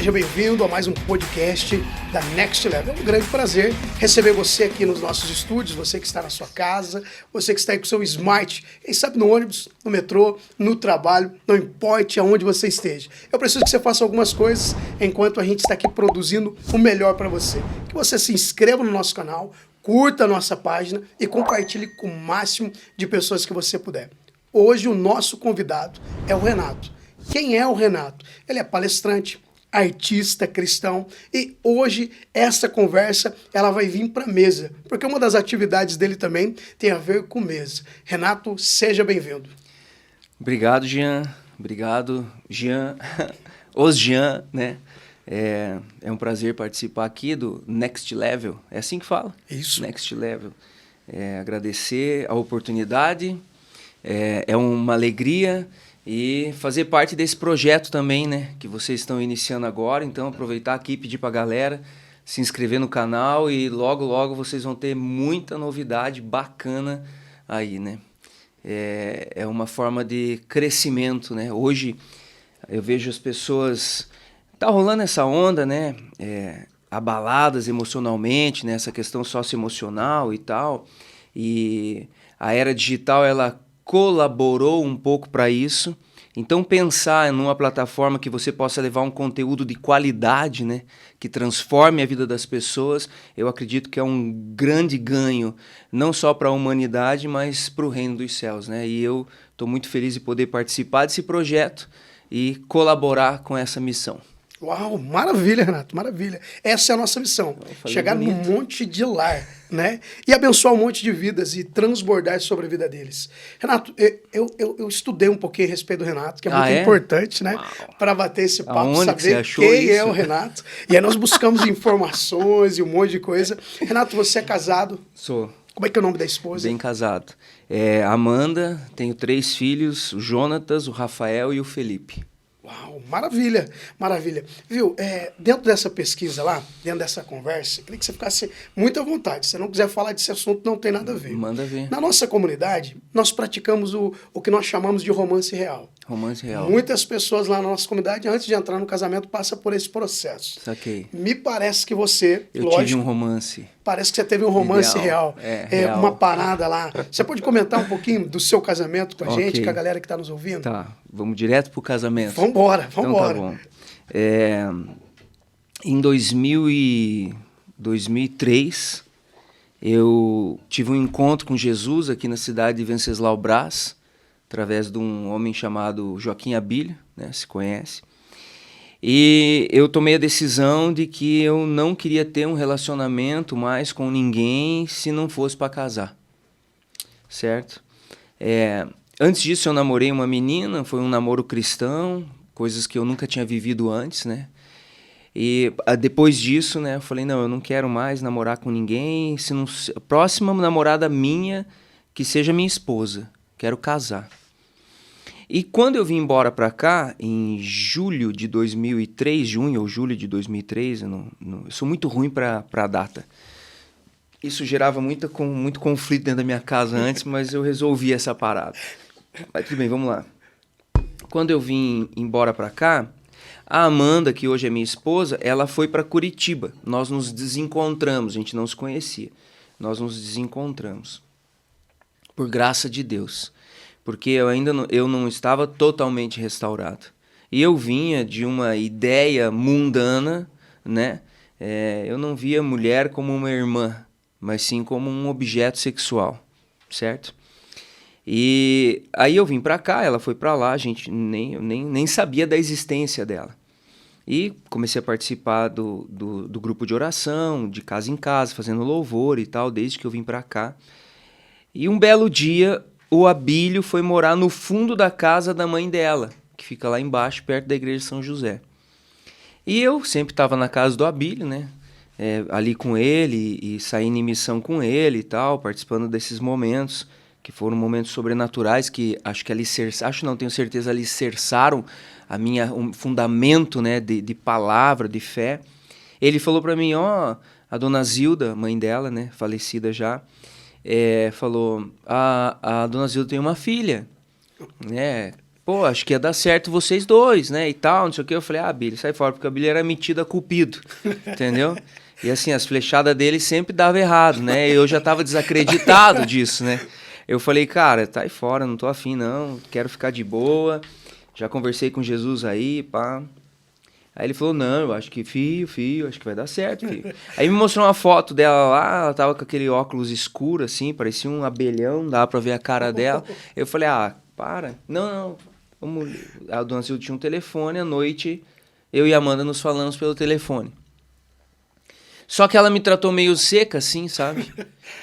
Seja bem-vindo a mais um podcast da Next Level. É um grande prazer receber você aqui nos nossos estúdios, você que está na sua casa, você que está aí com o seu smart, quem sabe no ônibus, no metrô, no trabalho, não importe aonde você esteja. Eu preciso que você faça algumas coisas enquanto a gente está aqui produzindo o melhor para você. Que você se inscreva no nosso canal, curta a nossa página e compartilhe com o máximo de pessoas que você puder. Hoje o nosso convidado é o Renato. Quem é o Renato? Ele é palestrante, artista cristão, e hoje essa conversa ela vai vir para a mesa, porque uma das atividades dele também tem a ver com mesa. Renato, seja bem-vindo. Obrigado, Jean. Obrigado, Jean. Os Jean, né? É um prazer participar aqui do Next Level. É assim que fala? Isso. Next Level. Agradecer a oportunidade, é uma alegria e fazer parte desse projeto também, né? Que vocês estão iniciando agora. Então, aproveitar aqui e pedir para a galera se inscrever no canal e logo, logo vocês vão ter muita novidade bacana aí, né? É uma forma de crescimento, né? Hoje eu vejo as pessoas... Tá rolando essa onda, né? Abaladas emocionalmente, né? Essa questão socioemocional e tal. E a era digital, ela colaborou um pouco para isso. Então, pensar numa plataforma que você possa levar um conteúdo de qualidade, né? Que transforme a vida das pessoas, eu acredito que é um grande ganho, não só para a humanidade, mas para o reino dos céus, né? E eu estou muito feliz de poder participar desse projeto e colaborar com essa missão. Uau, maravilha, Renato, maravilha. Essa é a nossa missão, chegar num monte de lar, né? E abençoar um monte de vidas e transbordar sobre a vida deles. Renato, eu estudei um pouquinho a respeito do Renato, que é muito importante, né? Para bater esse papo, Aonde saber quem é o Renato. E aí nós buscamos informações e um monte de coisa. Renato, você é casado? Sou. Como é que é o nome da esposa? Bem casado. Amanda, tenho 3 filhos, o Jonatas, o Rafael e o Felipe. Uau, maravilha, maravilha. Viu, dentro dessa pesquisa lá, dentro dessa conversa, eu queria que você ficasse muito à vontade. Se você não quiser falar desse assunto, não tem nada a ver. Manda ver. Na nossa comunidade, nós praticamos o que nós chamamos de romance real. Romance real. Muitas pessoas lá na nossa comunidade, antes de entrar no casamento, passam por esse processo. Saquei. Me parece que você, Eu tive um romance. Parece que você teve um romance real. Real. Uma parada lá. Você pode comentar um pouquinho do seu casamento com a gente, com a galera que está nos ouvindo? Tá, vamos direto pro casamento. Vambora. Então tá bom. Em 2003, eu tive um encontro com Jesus aqui na cidade de Venceslau Braz, através de um homem chamado Joaquim Abílio, né, se conhece. E eu tomei a decisão de que eu não queria ter um relacionamento mais com ninguém se não fosse para casar, certo? Antes disso eu namorei uma menina, foi um namoro cristão, coisas que eu nunca tinha vivido antes, né? E depois disso, né, eu falei, não, eu não quero mais namorar com ninguém, a próxima namorada minha que seja minha esposa, quero casar. E quando eu vim embora para cá, em julho de 2003, junho ou julho de 2003, eu sou muito ruim para a data. Isso gerava muito conflito dentro da minha casa antes, mas eu resolvi essa parada. Mas tudo bem, vamos lá. Quando eu vim embora para cá, a Amanda, que hoje é minha esposa, ela foi para Curitiba. Nós nos desencontramos, a gente não se conhecia. Nós nos desencontramos. Por graça de Deus. Porque eu não estava totalmente restaurado. E eu vinha de uma ideia mundana, né? Eu não via mulher como uma irmã, mas sim como um objeto sexual, certo? E aí eu vim para cá, ela foi para lá, a gente nem sabia da existência dela. E comecei a participar do grupo de oração, de casa em casa, fazendo louvor e tal, desde que eu vim para cá. E um belo dia, o Abílio foi morar no fundo da casa da mãe dela, que fica lá embaixo, perto da igreja de São José. E eu sempre estava na casa do Abílio, né? Ali com ele e saindo em missão com ele e tal, participando desses momentos, que foram momentos sobrenaturais que tenho certeza, alicerçaram um fundamento, né, de palavra, de fé. Ele falou para mim, a dona Zilda, mãe dela, né, falecida já, falou, a dona Zilda tem uma filha, né, pô, acho que ia dar certo vocês dois, né, e tal, não sei o que. Eu falei, Billy, sai fora, porque a Billy era metida a cupido, entendeu? E assim, as flechadas dele sempre davam errado, né, eu já tava desacreditado disso, né. Eu falei, cara, tá aí fora, não tô afim não, quero ficar de boa, já conversei com Jesus aí, pá. Aí ele falou, não, eu acho que filho, acho que vai dar certo, filho. Aí me mostrou uma foto dela lá, ela tava com aquele óculos escuro, assim, parecia um abelhão, dava pra ver a cara dela. Eu falei, para. Não, vamos... A dona Silvia tinha um telefone, à noite, eu e a Amanda nos falamos pelo telefone. Só que ela me tratou meio seca, assim, sabe?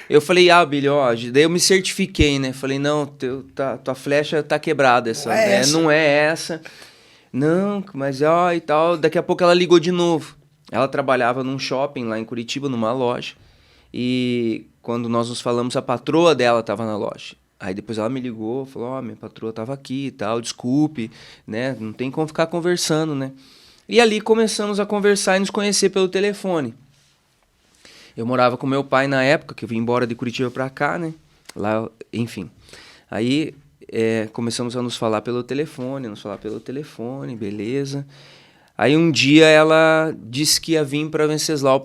Eu falei, Billy, ó, daí eu me certifiquei, né? Falei, não, tua flecha tá quebrada, não é essa. Não, mas e tal. Daqui a pouco ela ligou de novo. Ela trabalhava num shopping lá em Curitiba, numa loja. E quando nós nos falamos, a patroa dela estava na loja. Aí depois ela me ligou, falou, minha patroa estava aqui e tal, desculpe, né? Não tem como ficar conversando, né? E ali começamos a conversar e nos conhecer pelo telefone. Eu morava com meu pai na época, que eu vim embora de Curitiba para cá, né? Lá, enfim. Aí... começamos a nos falar pelo telefone, beleza. Aí um dia ela disse que ia vir para Venceslau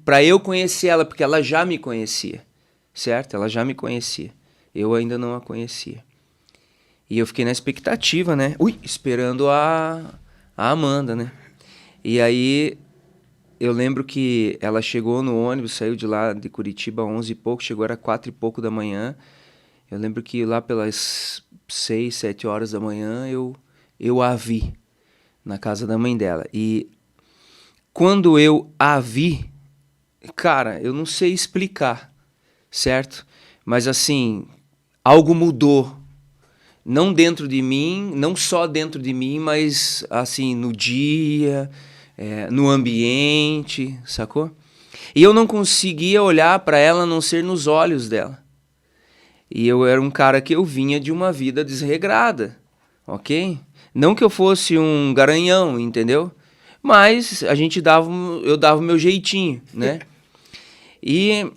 para eu conhecer ela, porque ela já me conhecia, certo? Ela já me conhecia, eu ainda não a conhecia. E eu fiquei na expectativa, né? Esperando a Amanda, né? E aí eu lembro que ela chegou no ônibus, saiu de lá de Curitiba 11 e pouco, chegou, era 4 e pouco da manhã. Eu lembro que lá pelas 6, 7 horas da manhã eu a vi na casa da mãe dela. E quando eu a vi, cara, eu não sei explicar, certo? Mas assim, algo mudou. Não dentro de mim, não só dentro de mim, mas assim, no dia, no ambiente, sacou? E eu não conseguia olhar para ela a não ser nos olhos dela. E eu era um cara que eu vinha de uma vida desregrada, ok? Não que eu fosse um garanhão, entendeu? Mas eu dava o meu jeitinho, né? E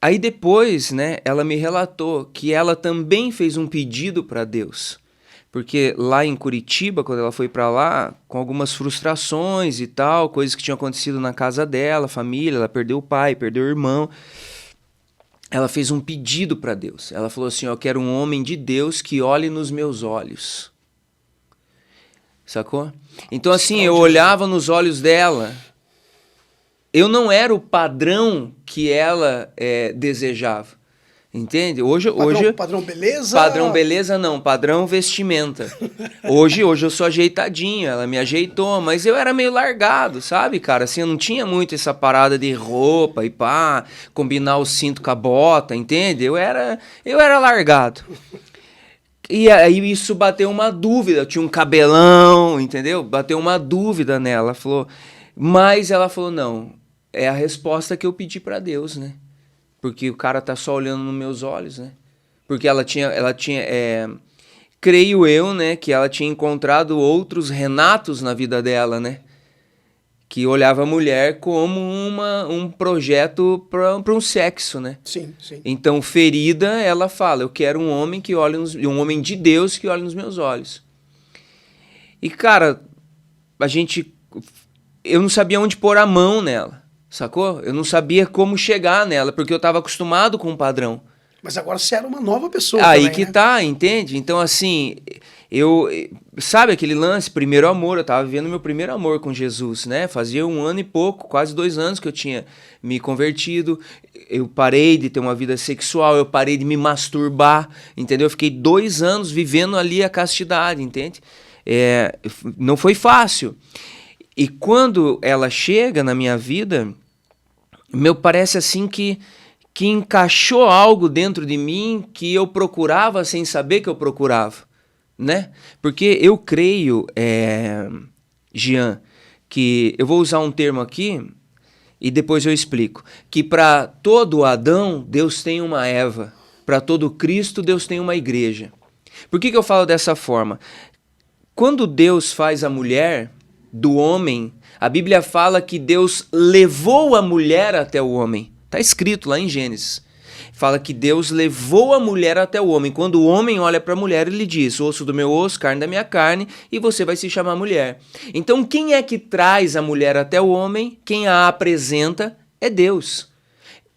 aí depois, né, ela me relatou que ela também fez um pedido para Deus. Porque lá em Curitiba, quando ela foi para lá, com algumas frustrações e tal, coisas que tinham acontecido na casa dela, família, ela perdeu o pai, perdeu o irmão... Ela fez um pedido para Deus. Ela falou assim, eu quero um homem de Deus que olhe nos meus olhos. Sacou? Então assim, eu olhava nos olhos dela. Eu não era o padrão que ela desejava. Entende? Hoje padrão beleza? Padrão beleza não, padrão vestimenta. Hoje eu sou ajeitadinho, ela me ajeitou, mas eu era meio largado, sabe, cara? Assim, eu não tinha muito essa parada de roupa e pá, combinar o cinto com a bota, entende? Eu era largado. E aí isso bateu uma dúvida, eu tinha um cabelão, entendeu? Bateu uma dúvida nela, mas ela falou, não, é a resposta que eu pedi pra Deus, né? Porque o cara tá só olhando nos meus olhos, né? Porque ela tinha creio eu, né, que ela tinha encontrado outros Renatos na vida dela, né? Que olhava a mulher como um projeto para um sexo, né? Sim, sim. Então, ferida, ela fala, eu quero um homem um homem de Deus que olhe nos meus olhos. E, cara, eu não sabia onde pôr a mão nela. Sacou? Eu não sabia como chegar nela, porque eu estava acostumado com um padrão. Mas agora você era uma nova pessoa aí também, que né? tá, entende? Então, assim, sabe aquele lance, primeiro amor, eu tava vivendo meu primeiro amor com Jesus, né? Fazia 1 ano e pouco, quase 2 anos que eu tinha me convertido, eu parei de ter uma vida sexual, eu parei de me masturbar, entendeu? Eu fiquei 2 anos vivendo ali a castidade, entende? Não foi fácil. E quando ela chega na minha vida, parece assim que encaixou algo dentro de mim que eu procurava sem saber que eu procurava, né? Porque eu creio, Jean, que eu vou usar um termo aqui e depois eu explico, que para todo Adão, Deus tem uma Eva, para todo Cristo, Deus tem uma igreja. Por que eu falo dessa forma? Quando Deus faz a mulher do homem, a Bíblia fala que Deus levou a mulher até o homem. Está escrito lá em Gênesis. Fala que Deus levou a mulher até o homem. Quando o homem olha para a mulher, ele diz: osso do meu osso, carne da minha carne, e você vai se chamar mulher. Então, quem é que traz a mulher até o homem? Quem a apresenta é Deus.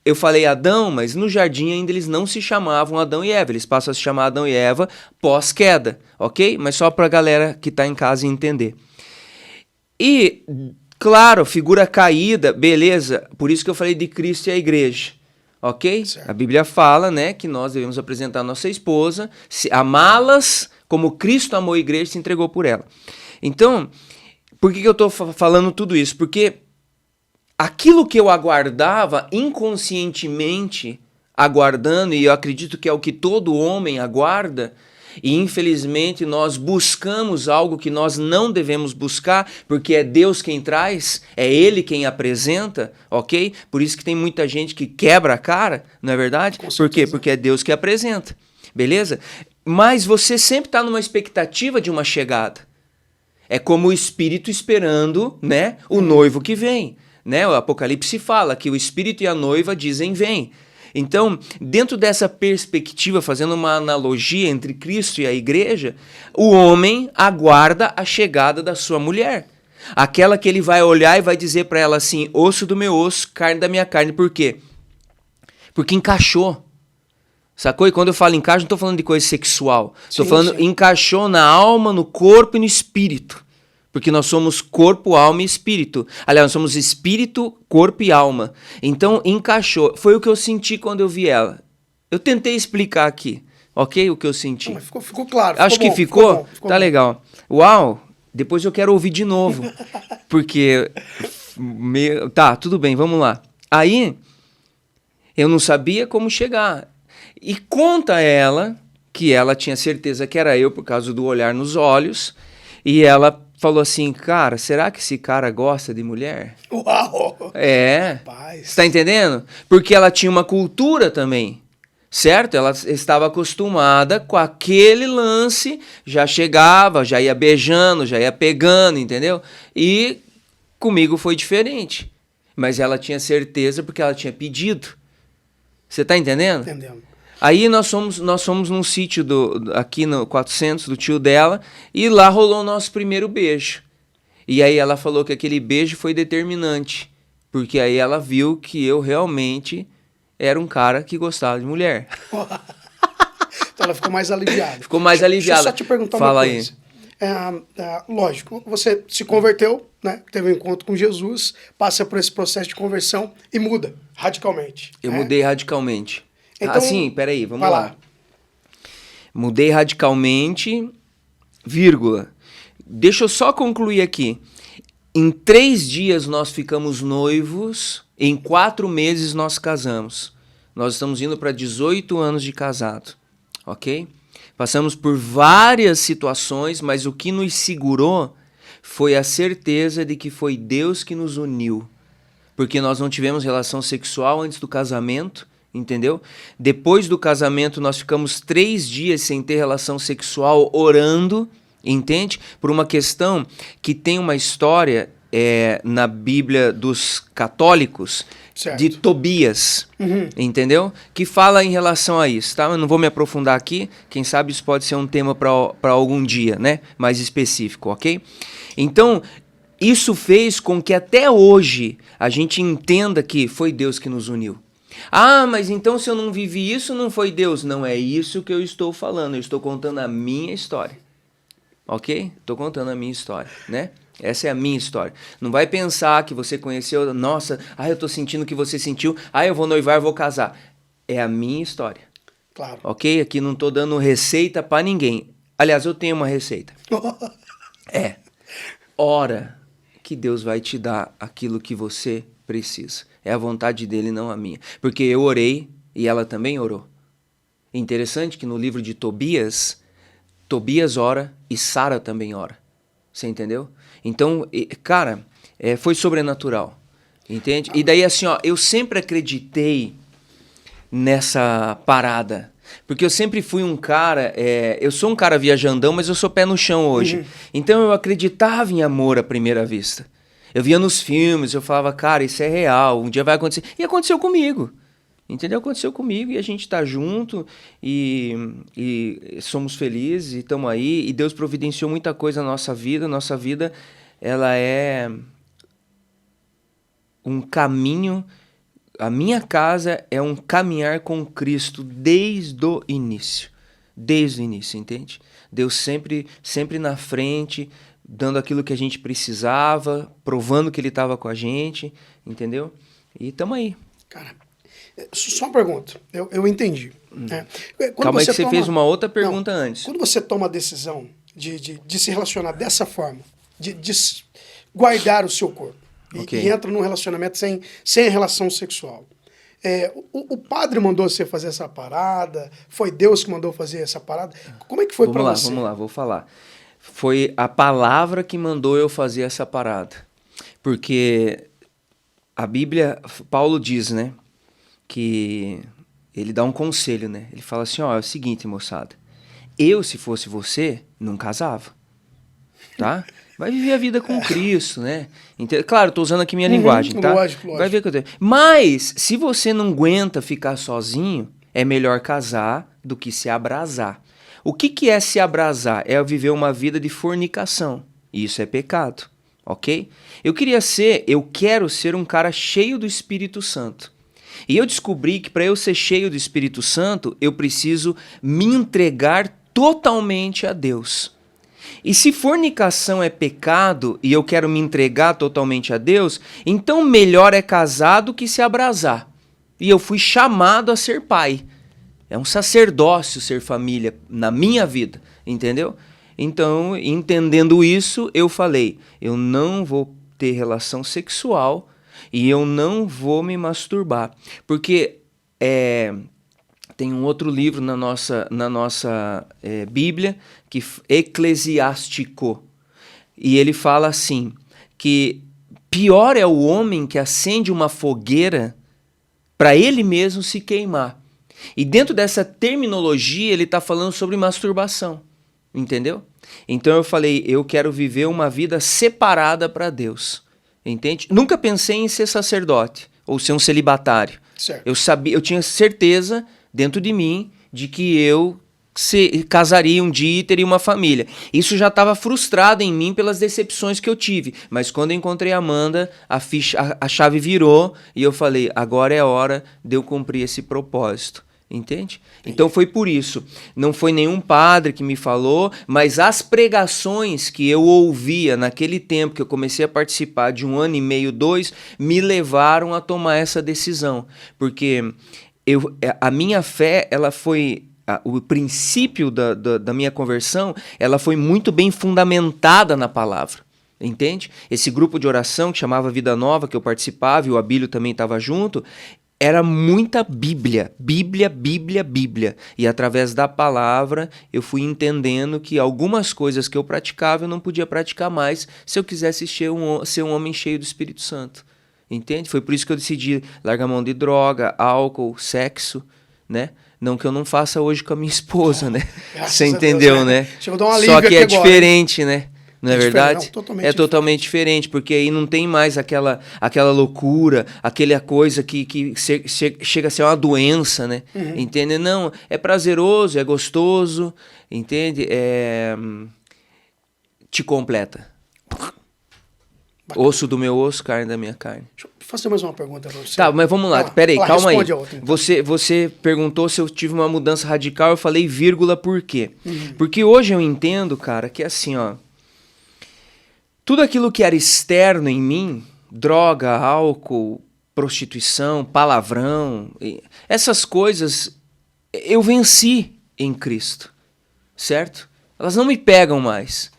Eu falei Adão, mas no jardim ainda eles não se chamavam Adão e Eva. Eles passam a se chamar Adão e Eva pós-queda, ok? Mas só para a galera que está em casa entender. E, claro, figura caída, beleza. Por isso que eu falei de Cristo e a igreja, ok? Certo. A Bíblia fala, né, que nós devemos apresentar a nossa esposa, amá-las como Cristo amou a igreja e se entregou por ela. Então, por que eu estou falando tudo isso? Porque aquilo que eu aguardava inconscientemente, aguardando, e eu acredito que é o que todo homem aguarda, e infelizmente nós buscamos algo que nós não devemos buscar, porque é Deus quem traz, é Ele quem apresenta, ok? Por isso que tem muita gente que quebra a cara, não é verdade? Por quê? Porque é Deus que apresenta, beleza? Mas você sempre está numa expectativa de uma chegada. É como o Espírito esperando, né, o noivo que vem. Né? O Apocalipse fala que o Espírito e a noiva dizem vem. Então, dentro dessa perspectiva, fazendo uma analogia entre Cristo e a igreja, o homem aguarda a chegada da sua mulher. Aquela que ele vai olhar e vai dizer para ela assim, osso do meu osso, carne da minha carne. Por quê? Porque encaixou. Sacou? E quando eu falo encaixe, não estou falando de coisa sexual. Estou falando encaixou na alma, no corpo e no espírito. Porque nós somos corpo, alma e espírito. Aliás, nós somos espírito, corpo e alma. Então, encaixou. Foi o que eu senti quando eu vi ela. Eu tentei explicar aqui, ok? O que eu senti. Não, ficou claro. Acho que ficou? Tá legal. Uau! Depois eu quero ouvir de novo. Porque... Tá, tudo bem, vamos lá. Aí, eu não sabia como chegar. E conta ela que ela tinha certeza que era eu por causa do olhar nos olhos. E ela falou assim, cara, será que esse cara gosta de mulher? Uau! É. Rapaz. Você tá entendendo? Porque ela tinha uma cultura também, certo? Ela estava acostumada com aquele lance, já chegava, já ia beijando, já ia pegando, entendeu? E comigo foi diferente. Mas ela tinha certeza porque ela tinha pedido. Você tá entendendo? Entendendo. Aí nós fomos num sítio aqui no 400 do tio dela e lá rolou o nosso primeiro beijo. E aí ela falou que aquele beijo foi determinante, porque aí ela viu que eu realmente era um cara que gostava de mulher. Então ela ficou mais aliviada. Ficou mais aliviada. Deixa eu só te perguntar Fala uma coisa. Lógico, você se converteu, né? Teve um encontro com Jesus, passa por esse processo de conversão e muda radicalmente. Eu né? mudei radicalmente. Então, assim, peraí, vamos vai lá. Mudei radicalmente, vírgula. Deixa eu só concluir aqui. Em 3 dias nós ficamos noivos, em 4 meses nós casamos. Nós estamos indo para 18 anos de casado, ok? Passamos por várias situações, mas o que nos segurou foi a certeza de que foi Deus que nos uniu. Porque nós não tivemos relação sexual antes do casamento, entendeu? Depois do casamento, nós ficamos 3 dias sem ter relação sexual, orando, entende? Por uma questão que tem uma história na Bíblia dos católicos, certo. de Tobias, entendeu? Que fala em relação a isso, tá? Eu não vou me aprofundar aqui, quem sabe isso pode ser um tema para algum dia, né? Mais específico, ok? Então, isso fez com que até hoje a gente entenda que foi Deus que nos uniu. Ah, mas então se eu não vivi isso, não foi Deus. Não é isso que eu estou falando, eu estou contando a minha história. Ok? Estou contando a minha história, né? Essa é a minha história. Não vai pensar que você conheceu, nossa, eu estou sentindo o que você sentiu, eu vou noivar, eu vou casar. É a minha história. Claro. Ok? Aqui não estou dando receita para ninguém. Aliás, eu tenho uma receita. Ora que Deus vai te dar aquilo que você precisa. É a vontade dele, não a minha. Porque eu orei e ela também orou. Interessante que no livro de Tobias ora e Sara também ora. Você entendeu? Então, cara, foi sobrenatural. Entende? E daí assim, eu sempre acreditei nessa parada. Porque eu sempre fui um cara, eu sou um cara viajandão, mas eu sou pé no chão hoje. Então eu acreditava em amor à primeira vista. Eu via nos filmes, eu falava, cara, isso é real, um dia vai acontecer. E aconteceu comigo, Entendeu? Aconteceu comigo e a gente tá junto e somos felizes e estamos aí. E Deus providenciou muita coisa na nossa vida. Nossa vida, ela é um caminho. A minha casa é um caminhar com Cristo desde o início. Desde o início, entende? Deus sempre na frente, dando aquilo que a gente precisava, provando que Ele estava com a gente, entendeu? E estamos aí. Cara, só uma pergunta. Eu entendi. Né? Calma aí que você fez uma outra pergunta antes. Quando você toma a decisão de se relacionar dessa forma, de guardar o seu corpo, e entra num relacionamento sem relação sexual, o padre mandou você fazer essa parada? Foi Deus que mandou fazer essa parada? Como é que foi para você? Vamos lá, vou falar. Foi a palavra que mandou eu fazer essa parada. Porque a Bíblia, Paulo diz, né, que ele dá um conselho, né? Ele fala assim, ó, é o seguinte, moçada, eu, se fosse você, não casava, tá? Vai viver a vida com Cristo, né? Claro, estou usando aqui minha linguagem, tá? Lógico. Vai ver que eu tenho. Mas, se você não aguenta ficar sozinho, é melhor casar do que se abrasar. O que é se abrasar? É viver uma vida de fornicação. Isso é pecado, ok? Eu quero ser um cara cheio do Espírito Santo. E eu descobri que para eu ser cheio do Espírito Santo, eu preciso me entregar totalmente a Deus. E se fornicação é pecado e eu quero me entregar totalmente a Deus, então melhor é casar do que se abrasar. E eu fui chamado a ser pai. É um sacerdócio ser família na minha vida, entendeu? Então, entendendo isso, eu falei, eu não vou ter relação sexual e eu não vou me masturbar. Porque tem um outro livro na nossa Bíblia, que Eclesiástico, e ele fala assim, que pior é o homem que acende uma fogueira para ele mesmo se queimar. E dentro dessa terminologia ele está falando sobre masturbação, entendeu? Então eu falei, eu quero viver uma vida separada para Deus, entende? Nunca pensei em ser sacerdote ou ser um celibatário. Certo. Eu tinha certeza dentro de mim de que eu casaria um dia e teria uma família. Isso já estava frustrado em mim pelas decepções que eu tive, mas quando eu encontrei a Amanda, a chave virou e eu falei, agora é hora de eu cumprir esse propósito. Entende? Então foi por isso. Não foi nenhum padre que me falou, mas as pregações que eu ouvia naquele tempo que eu comecei a participar de 1 ano e meio, 2, me levaram a tomar essa decisão. Porque a minha fé, ela foi... O princípio da minha conversão, ela foi muito bem fundamentada na palavra. Entende? Esse grupo de oração que chamava Vida Nova, que eu participava, e o Abílio também estava junto, era muita Bíblia. E através da palavra eu fui entendendo que algumas coisas que eu praticava eu não podia praticar mais se eu quisesse ser um homem cheio do Espírito Santo. Entende? Foi por isso que eu decidi largar a mão de droga, álcool, sexo, né? Não que eu não faça hoje com a minha esposa, né? Você entendeu, Deus, né? Chegou a dar uma Só que é diferente, agora, né? Não é verdade? Não, é totalmente diferente, porque aí não tem mais aquela loucura, aquela coisa que chega a ser uma doença, né? Entende? Não, é prazeroso, é gostoso, entende? Te completa. Bacana. Osso do meu osso, carne da minha carne. Deixa eu fazer mais uma pergunta pra você. Tá, mas vamos lá, peraí, calma aí. Outra, então. Você perguntou se eu tive uma mudança radical, eu falei vírgula por quê? Porque hoje eu entendo, cara, que assim, ó, tudo aquilo que era externo em mim, droga, álcool, prostituição, palavrão, essas coisas eu venci em Cristo, certo? Elas não me pegam mais.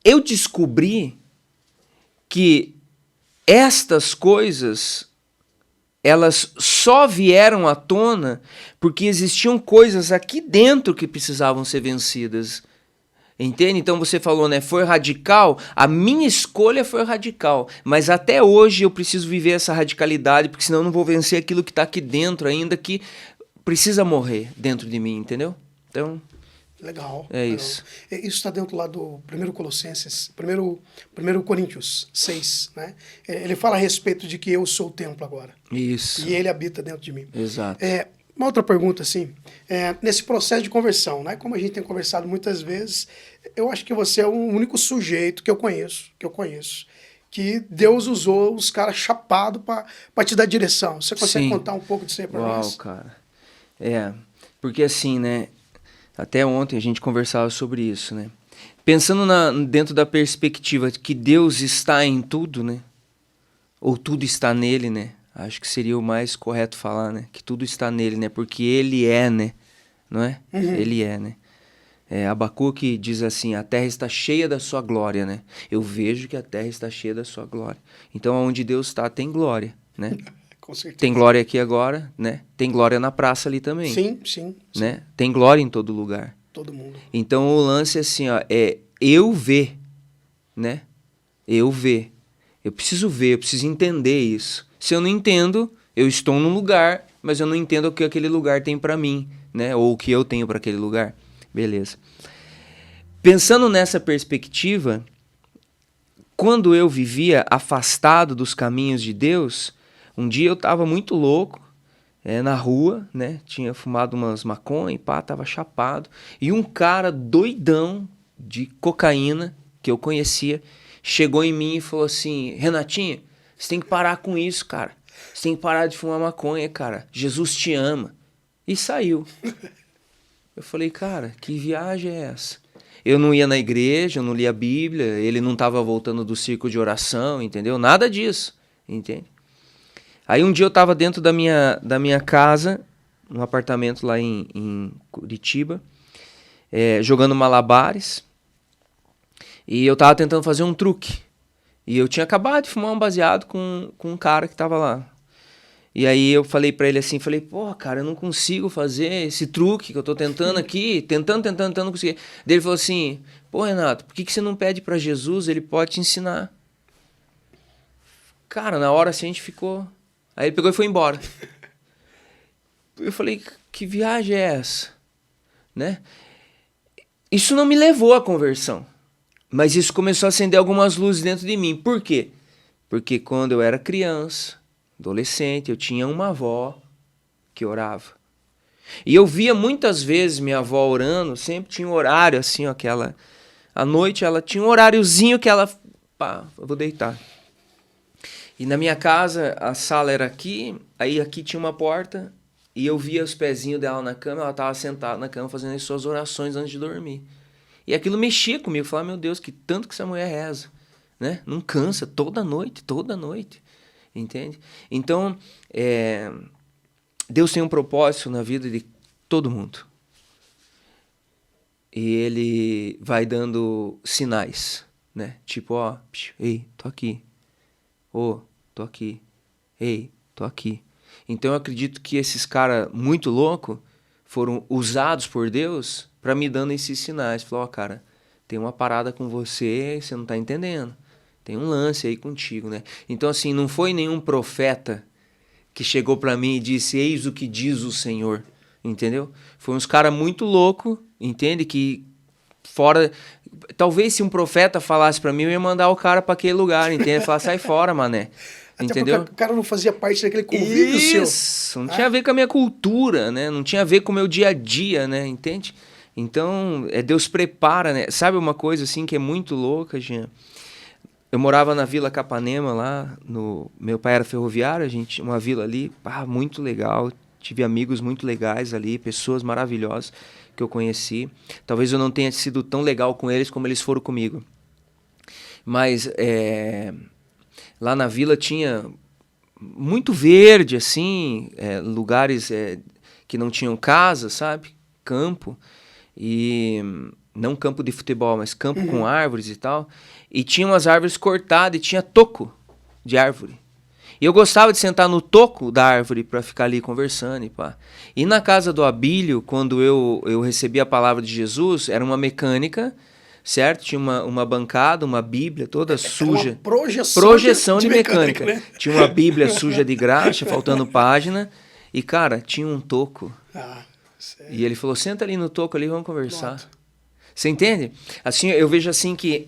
Eu descobri que estas coisas, elas só vieram à tona porque existiam coisas aqui dentro que precisavam ser vencidas. Entende? Então você falou, né? Foi radical? A minha escolha foi radical. Mas até hoje eu preciso viver essa radicalidade, porque senão eu não vou vencer aquilo que está aqui dentro ainda, que precisa morrer dentro de mim, entendeu? Então, Legal. É legal. isso. Isso está dentro lá do 1 Colossenses, 1 Coríntios 6, né? Ele fala a respeito de que eu sou o templo agora. Isso. E ele habita dentro de mim. Exato. Uma outra pergunta, assim, nesse processo de conversão, né? Como a gente tem conversado muitas vezes, eu acho que você é o único sujeito que eu conheço, que Deus usou os caras chapados para te dar direção. Você consegue Sim. contar um pouco disso aí para nós? Uau, cara. Porque assim, né? Até ontem a gente conversava sobre isso, né? Pensando dentro da perspectiva que Deus está em tudo, né? Ou tudo está nele, né? Acho que seria o mais correto falar, né? Que tudo está nele, né? Porque ele é, né? Não é? Uhum. Ele é, né? Abacuque diz assim, a terra está cheia da sua glória, né? Eu vejo que a terra está cheia da sua glória. Então, onde Deus está, tem glória, né? Com certeza. Tem glória aqui agora, né? Tem glória na praça ali também. Sim. Né? Tem glória em todo lugar. Todo mundo. Então o lance é assim, ó, eu ver, né? Eu ver. Eu preciso entender isso. Se eu não entendo, eu estou num lugar, mas eu não entendo o que aquele lugar tem pra mim, né? Ou o que eu tenho pra aquele lugar. Beleza. Pensando nessa perspectiva, quando eu vivia afastado dos caminhos de Deus, um dia eu estava muito louco, na rua, né? Tinha fumado umas maconha e pá, tava chapado. E um cara doidão de cocaína, que eu conhecia, chegou em mim e falou assim, Renatinho, você tem que parar com isso, cara. Você tem que parar de fumar maconha, cara. Jesus te ama. E saiu. Eu falei, cara, que viagem é essa? Eu não ia na igreja, eu não lia a Bíblia, ele não estava voltando do círculo de oração, entendeu? Nada disso, entende? Aí um dia eu estava dentro da minha casa, num apartamento lá em Curitiba, jogando malabares, e eu estava tentando fazer um truque. E eu tinha acabado de fumar um baseado com um cara que estava lá. E aí eu falei pra ele assim, pô, cara, eu não consigo fazer esse truque que eu tô tentando aqui, tentando, não consegui. Daí ele falou assim, pô, Renato, por que você não pede pra Jesus, ele pode te ensinar? Cara, na hora assim a gente ficou... Aí ele pegou e foi embora. Eu falei, que viagem é essa? Né? Isso não me levou à conversão, mas isso começou a acender algumas luzes dentro de mim. Por quê? Porque quando eu era criança, adolescente, eu tinha uma avó que orava. E eu via muitas vezes minha avó orando, sempre tinha um horário assim, ó, à noite ela tinha um horáriozinho que ela, pá, eu vou deitar. E na minha casa, a sala era aqui, aí aqui tinha uma porta, e eu via os pezinhos dela na cama, ela estava sentada na cama fazendo as suas orações antes de dormir. E aquilo mexia comigo, eu falava, meu Deus, que tanto que essa mulher reza, né? Não cansa, toda noite, entende? Então, Deus tem um propósito na vida de todo mundo. E Ele vai dando sinais, né? Tipo, ó, ei, tô aqui. Ô, tô aqui. Ei, tô aqui. Então eu acredito que esses caras muito loucos foram usados por Deus para me dando esses sinais. Falou, ó, cara, tem uma parada com você, você não tá entendendo. Tem um lance aí contigo, né? Então, assim, não foi nenhum profeta que chegou para mim e disse, eis o que diz o Senhor, entendeu? Foi uns caras muito loucos, entende? Que fora... Talvez se um profeta falasse para mim, eu ia mandar o cara para aquele lugar, entende? Eu ia falar, sai fora, mané. Até entendeu? Porque o cara não fazia parte daquele convívio seu. Isso, não tinha a ver com a minha cultura, né? Não tinha a ver com o meu dia a dia, né? Entende? Então, Deus prepara, né? Sabe uma coisa assim que é muito louca, Jean? Eu morava na Vila Capanema lá, meu pai era ferroviário, uma vila ali, muito legal, tive amigos muito legais ali, pessoas maravilhosas que eu conheci. Talvez eu não tenha sido tão legal com eles como eles foram comigo. Mas lá na vila tinha muito verde, assim, lugares que não tinham casa, sabe? Campo. E não campo de futebol, mas campo com árvores e tal. E tinha umas árvores cortadas e tinha toco de árvore. E eu gostava de sentar no toco da árvore para ficar ali conversando e pá. E na casa do Abílio, quando eu recebi a palavra de Jesus, era uma mecânica, certo? Tinha uma bancada, uma Bíblia toda suja. Uma projeção de mecânica. Né? Tinha uma Bíblia suja de graxa, faltando página. E, cara, tinha um toco. Sério? E ele falou, senta ali no toco ali, vamos conversar. Pronto. Você entende? Assim, eu vejo assim que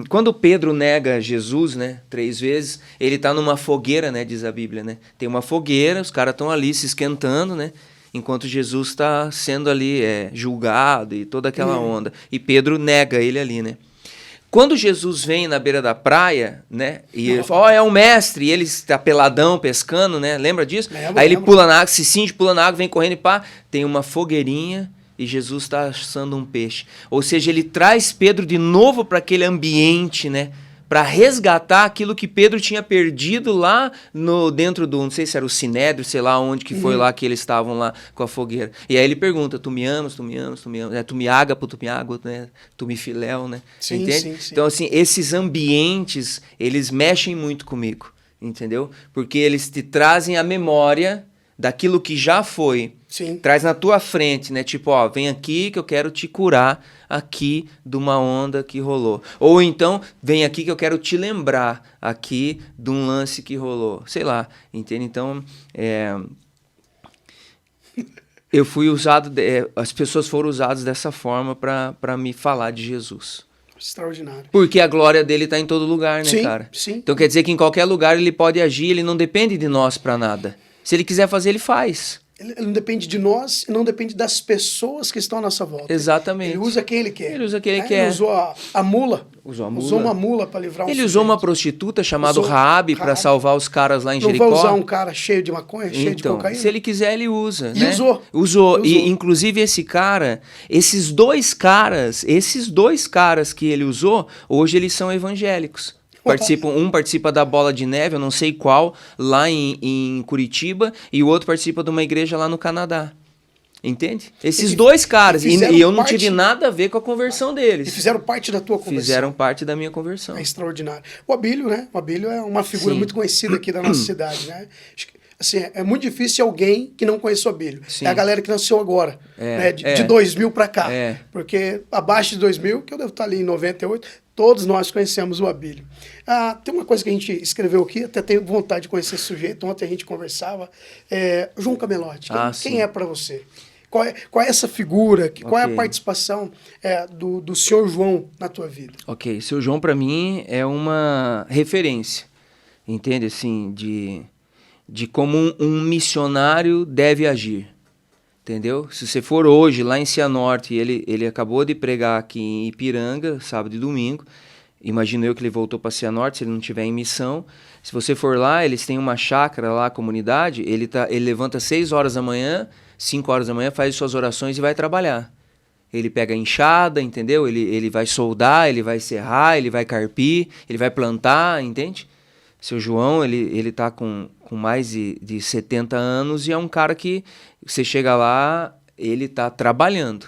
quando Pedro nega Jesus, né, 3 vezes, ele tá numa fogueira, né, diz a Bíblia, né? Tem uma fogueira, os caras estão ali se esquentando, né? Enquanto Jesus está sendo ali julgado e toda aquela onda. E Pedro nega ele ali, né? Quando Jesus vem na beira da praia, né? E ele fala, é um mestre, e ele está peladão pescando, né? Lembra disso? Lembro, Aí ele lembro. pula na água, se cinge, pula na água, vem correndo e pá, tem uma fogueirinha e Jesus está assando um peixe. Ou seja, ele traz Pedro de novo para aquele ambiente, né? Para resgatar aquilo que Pedro tinha perdido lá dentro do, não sei se era o Sinédrio, sei lá onde que foi lá que eles estavam lá com a fogueira. E aí ele pergunta, tu me amas, tu me amas, tu me amas, tu me ágapo, tu me água, né? Tu me filéu, né? Sim, entende? sim, sim. Então assim, esses ambientes, eles mexem muito comigo, entendeu? Porque eles te trazem a memória daquilo que já foi. Sim. Traz na tua frente, né? Tipo, ó, vem aqui que eu quero te curar aqui de uma onda que rolou. Ou então, vem aqui que eu quero te lembrar aqui de um lance que rolou. Sei lá, entende? Então, eu fui usado, as pessoas foram usadas dessa forma para me falar de Jesus. Extraordinário. Porque a glória dele está em todo lugar, né, Sim, cara? sim. Então quer dizer que em qualquer lugar ele pode agir, ele não depende de nós para nada. Se ele quiser fazer, ele faz. Ele não depende de nós e não depende das pessoas que estão à nossa volta. Exatamente. Ele usa quem ele quer. Ele usa quem ele Ele quer. usou a mula. Usou a mula. Usou uma mula para livrar um Ele usou uma sujeito. prostituta chamada Usou Raabe para Raabe. salvar os caras lá em Não Jericó. vai usar um cara cheio de maconha, cheio de Então, cocaína? se ele quiser, ele usa. E né? usou. Usou. E, Usou. inclusive, esses dois caras que ele usou, hoje eles são evangélicos. Um participa da Bola de Neve, eu não sei qual, lá em Curitiba, e o outro participa de uma igreja lá no Canadá. Entende? Esses dois caras. E eu não tive nada a ver com a conversão deles. E fizeram parte da tua conversão. Fizeram parte da minha conversão. É extraordinário. O Abílio, né? O Abílio é uma figura Sim. muito conhecida aqui da nossa cidade, né? Assim, é muito difícil alguém que não conheça o Abílio. Sim. É a galera que nasceu agora, né? De 2000 para cá. Porque abaixo de 2000, que eu devo estar ali em 98, todos nós conhecemos o Abílio. Tem uma coisa que a gente escreveu aqui, até tenho vontade de conhecer esse sujeito, ontem a gente conversava. João Camelotti, quem é para você? Qual é essa figura? Qual é a participação do senhor João na tua vida? Ok, seu João para mim é uma referência, entende? Assim, de como um missionário deve agir, entendeu? Se você for hoje lá em Cianorte, ele acabou de pregar aqui em Ipiranga, sábado e domingo, imagino eu que ele voltou para Cianorte, se ele não estiver em missão. Se você for lá, eles têm uma chácara lá, a comunidade, ele levanta 6 horas da manhã, 5 horas da manhã, faz suas orações e vai trabalhar. Ele pega a enxada, entendeu? Ele vai soldar, ele vai serrar, ele vai carpir, ele vai plantar, entende? Seu João, ele tá com mais de 70 anos e é um cara que você chega lá, ele tá trabalhando,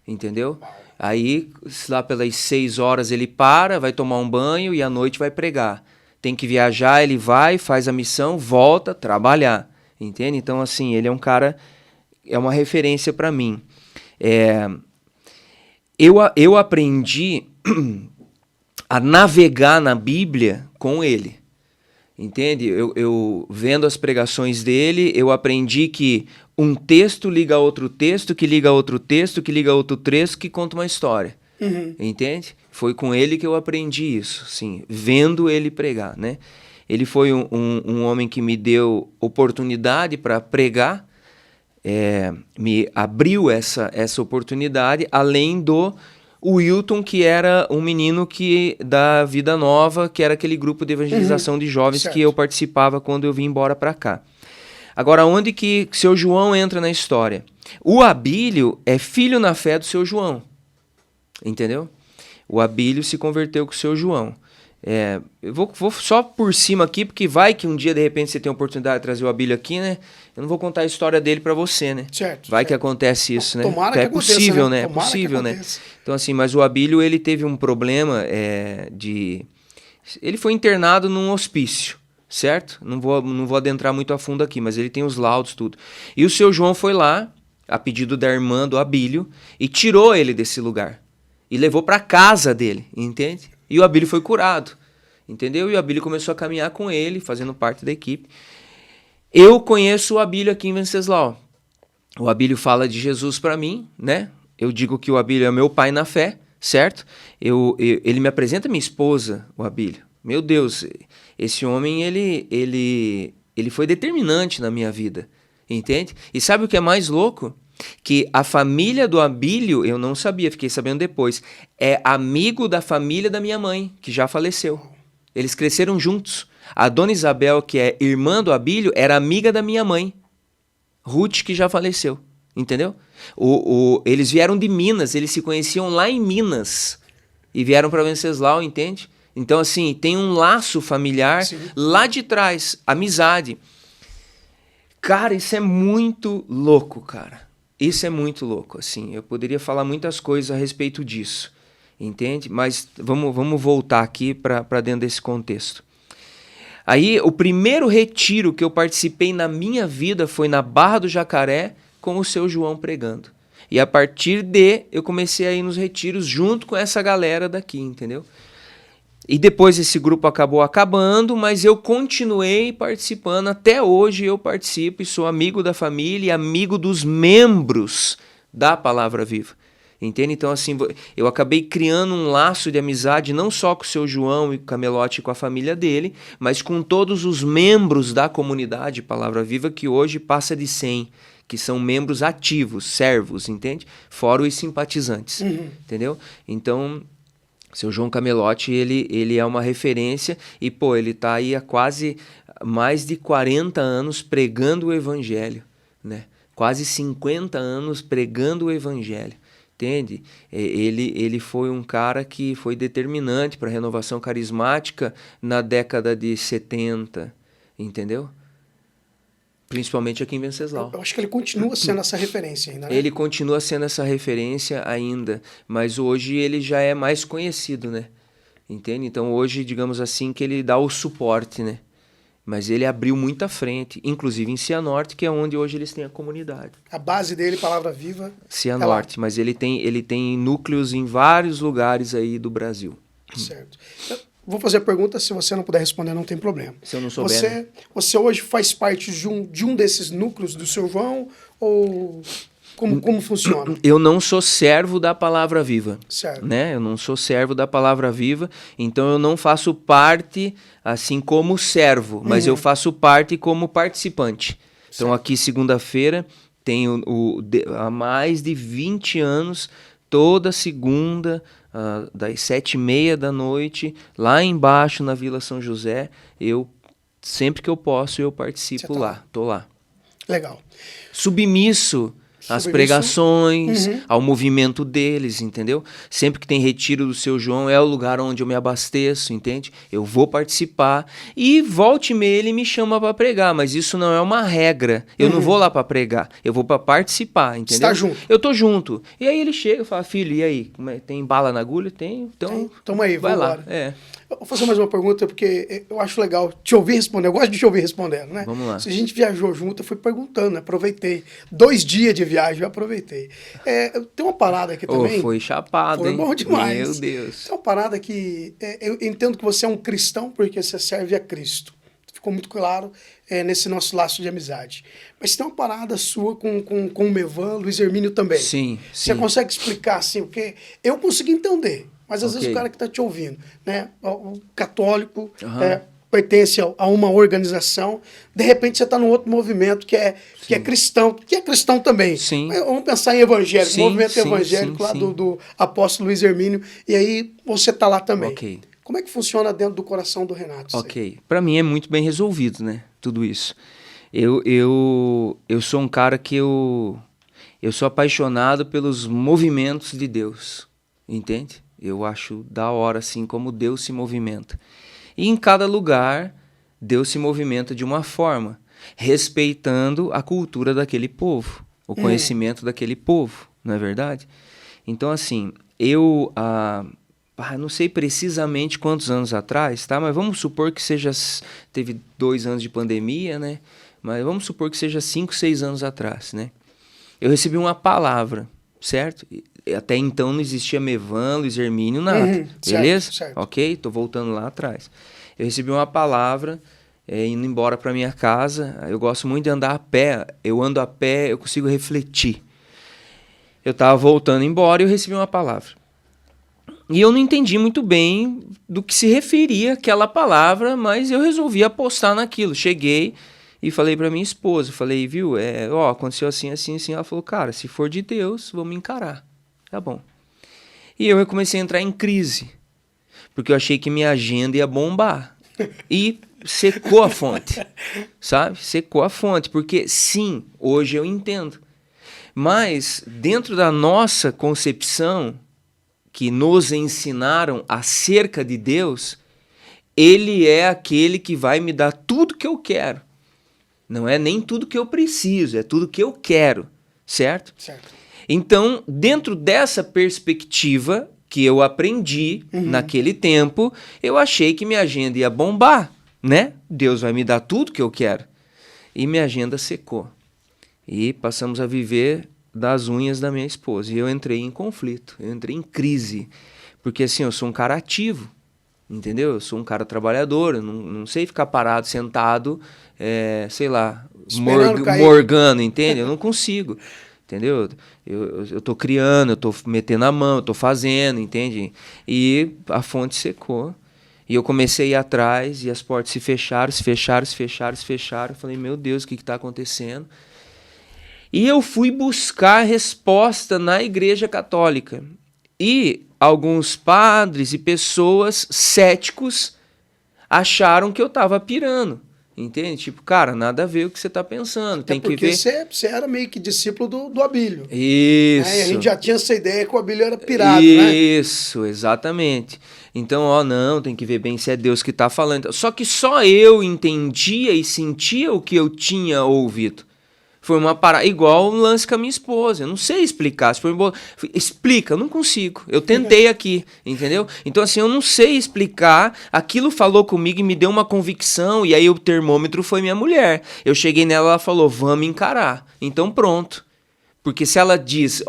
entendeu? Aí, lá pelas 6 horas ele vai tomar um banho e à noite vai pregar. Tem que viajar, ele vai, faz a missão, volta, trabalhar, entende? Então, assim, ele é um cara, é uma referência para mim. Eu aprendi a navegar na Bíblia com ele. Entende? Eu vendo as pregações dele, eu aprendi que um texto liga a outro texto, que liga a outro texto, que liga a outro texto, que conta uma história. Entende? Foi com ele que eu aprendi isso, sim, vendo ele pregar, né? Ele foi um homem que me deu oportunidade para pregar, me abriu essa oportunidade, além do Wilton, que era um menino da Vida Nova, que era aquele grupo de evangelização de jovens certo. Que eu participava quando eu vim embora para cá. Agora, onde que seu João entra na história? O Abílio é filho na fé do seu João, entendeu? O Abílio se converteu com o seu João. Eu vou só por cima aqui, porque vai que um dia, de repente, você tem a oportunidade de trazer o Abílio aqui, né? Eu não vou contar a história dele para você, né? Certo. Vai que acontece isso, né? Tomara então, que aconteça, possível, né? É Tomara possível, que né? aconteça. Então, assim, mas o Abílio, ele teve um problema Ele foi internado num hospício, certo? Não vou adentrar muito a fundo aqui, mas ele tem os laudos, tudo. E o seu João foi lá, a pedido da irmã do Abílio, e tirou ele desse lugar. E levou para casa dele, entende? E o Abílio foi curado, entendeu? E o Abílio começou a caminhar com ele, fazendo parte da equipe. Eu conheço o Abílio aqui em Venceslau. o Abílio fala de Jesus para mim, né? Eu digo que o Abílio é meu pai na fé, certo? Ele me apresenta minha esposa, o Abílio. Meu Deus, esse homem, ele foi determinante na minha vida, entende? E sabe o que é mais louco? Que a família do Abílio, eu não sabia, fiquei sabendo depois, é amigo da família da minha mãe, que já faleceu. Eles cresceram juntos. A dona Isabel, que é irmã do Abílio, era amiga da minha mãe, Ruth, que já faleceu, entendeu? Eles vieram de Minas, eles se conheciam lá em Minas e vieram para Venceslau, entende? Então, assim, tem um laço familiar. Sim. Lá de trás, amizade. Cara, isso é muito louco, cara. Isso é muito louco, assim. Eu poderia falar muitas coisas a respeito disso, entende? Mas vamos voltar aqui para dentro desse contexto. Aí, o primeiro retiro que eu participei na minha vida foi na Barra do Jacaré, com o seu João pregando. E a partir eu comecei a ir nos retiros junto com essa galera daqui, entendeu? E depois esse grupo acabou acabando, mas eu continuei participando. Até hoje eu participo e sou amigo da família e amigo dos membros da Palavra Viva. Entende? Então, assim, eu acabei criando um laço de amizade não só com o seu João e Camelote e com a família dele, mas com todos os membros da comunidade Palavra Viva, que hoje passa de 100, que são membros ativos, servos, entende? Fora os simpatizantes, entendeu? Então, seu João Camelote, ele é uma referência e, pô, ele tá aí há quase mais de 40 anos pregando o evangelho, né? Quase 50 anos pregando o evangelho. Entende? Ele foi um cara que foi determinante para a renovação carismática na década de 70, entendeu? Principalmente aqui em Venceslau. Eu acho que ele continua sendo essa referência ainda, né? Ele continua sendo essa referência ainda, mas hoje ele já é mais conhecido, né? Entende? Então hoje, digamos assim, que ele dá o suporte, né? Mas ele abriu muita frente, inclusive em Cianorte, que é onde hoje eles têm a comunidade. A base dele, Palavra Viva. Cianorte, mas ele tem núcleos em vários lugares aí do Brasil. Certo. Eu vou fazer a pergunta, se você não puder responder, não tem problema. Se eu não souber, você hoje faz parte de um desses núcleos do seu João? Ou como funciona? Eu não sou servo da Palavra Viva. Certo. Né? Eu não sou servo da Palavra Viva, então eu não faço parte assim como servo, mas eu faço parte como participante. Então aqui segunda-feira tenho há mais de 20 anos, toda segunda, das 7h30 da noite, lá embaixo na Vila São José, sempre que eu posso, eu participo lá, tô lá. Legal. Submisso às pregações, ao movimento deles, entendeu? Sempre que tem retiro do seu João, é o lugar onde eu me abasteço, entende? Eu vou participar e volte e meia ele me chama para pregar, mas isso não é uma regra. Eu não vou lá para pregar, eu vou para participar, entendeu? Está junto. Eu tô junto. E aí ele chega e fala, filho, e aí? Tem bala na agulha? Tem, então tamo aí, vai lá. Eu vou fazer mais uma pergunta, porque eu acho legal te ouvir responder. Eu gosto de te ouvir respondendo, né? Vamos lá. Se a gente viajou junto, eu fui perguntando, né? Aproveitei. 2 dias de viagem, eu aproveitei. Tem uma parada aqui também. Foi chapado, foi hein? Bom demais. Meu Deus. Tem uma parada que... eu entendo que você é um cristão porque você serve a Cristo. Ficou muito claro nesse nosso laço de amizade. Mas tem uma parada sua com o Mevan, Luiz Hermínio também. Sim. Você consegue explicar assim? Porque eu consegui entender. Mas às vezes o cara que está te ouvindo, né? O católico pertence a uma organização, de repente você está num outro movimento que é cristão também. Sim. Vamos pensar em evangélico, movimento evangélico lá do apóstolo Luiz Hermínio, e aí você está lá também. Ok. Como é que funciona dentro do coração do Renato? Ok. Para mim é muito bem resolvido, né? Tudo isso. Eu sou um cara que eu sou apaixonado pelos movimentos de Deus, entende? Eu acho da hora, assim, como Deus se movimenta. E em cada lugar, Deus se movimenta de uma forma, respeitando a cultura daquele povo, o conhecimento daquele povo, não é verdade? Então, assim, eu não sei precisamente quantos anos atrás, tá? Mas vamos supor que teve 2 anos de pandemia, né? Mas vamos supor que seja 5, 6 anos atrás, né? Eu recebi uma palavra, certo? Até então não existia Mevan, Luiz Hermínio, nada. Beleza? Certo. Ok? Tô voltando lá atrás. Eu recebi uma palavra indo embora para minha casa. Eu gosto muito de andar a pé. Eu ando a pé, eu consigo refletir. Eu estava voltando embora e eu recebi uma palavra. E eu não entendi muito bem do que se referia aquela palavra, mas eu resolvi apostar naquilo. Cheguei e falei para minha esposa, falei, viu, aconteceu assim, assim, assim. Ela falou, cara, se for de Deus, vamos encarar. Tá bom. E eu comecei a entrar em crise, porque eu achei que minha agenda ia bombar. E secou a fonte, sabe? Secou a fonte, porque sim, hoje eu entendo. Mas dentro da nossa concepção, que nos ensinaram acerca de Deus, Ele é aquele que vai me dar tudo que eu quero. Não é nem tudo que eu preciso, é tudo que eu quero, certo? Certo. Então, dentro dessa perspectiva que eu aprendi naquele tempo, eu achei que minha agenda ia bombar, né? Deus vai me dar tudo que eu quero. E minha agenda secou. E passamos a viver das unhas da minha esposa. E eu entrei em conflito, eu entrei em crise. Porque assim, eu sou um cara ativo, entendeu? Eu sou um cara trabalhador, eu não sei ficar parado, sentado, sei lá, morgando, entende? Eu não consigo, entendeu? Eu tô criando, eu tô metendo a mão, eu tô fazendo, entende? E a fonte secou. E eu comecei a ir atrás e as portas se fecharam, se fecharam, se fecharam, se fecharam. Eu falei, meu Deus, o que está acontecendo? E eu fui buscar resposta na Igreja Católica. E alguns padres e pessoas céticos acharam que eu estava pirando. Entende? Tipo, cara, nada a ver o que você está pensando. Tem que ver. Porque você era meio que discípulo do Abílio. Isso. Né? E a gente já tinha essa ideia que o Abílio era pirado, né? Isso, exatamente. Então, não, tem que ver bem se é Deus que está falando. Só que só eu entendia e sentia o que eu tinha ouvido. Foi uma parada, igual um lance com a minha esposa. Eu não sei explicar. Se foi explica, eu não consigo. Eu tentei aqui, entendeu? Então, assim, eu não sei explicar. Aquilo falou comigo e me deu uma convicção. E aí o termômetro foi minha mulher. Eu cheguei nela, ela falou, vamos encarar. Então, pronto. Porque se ela diz,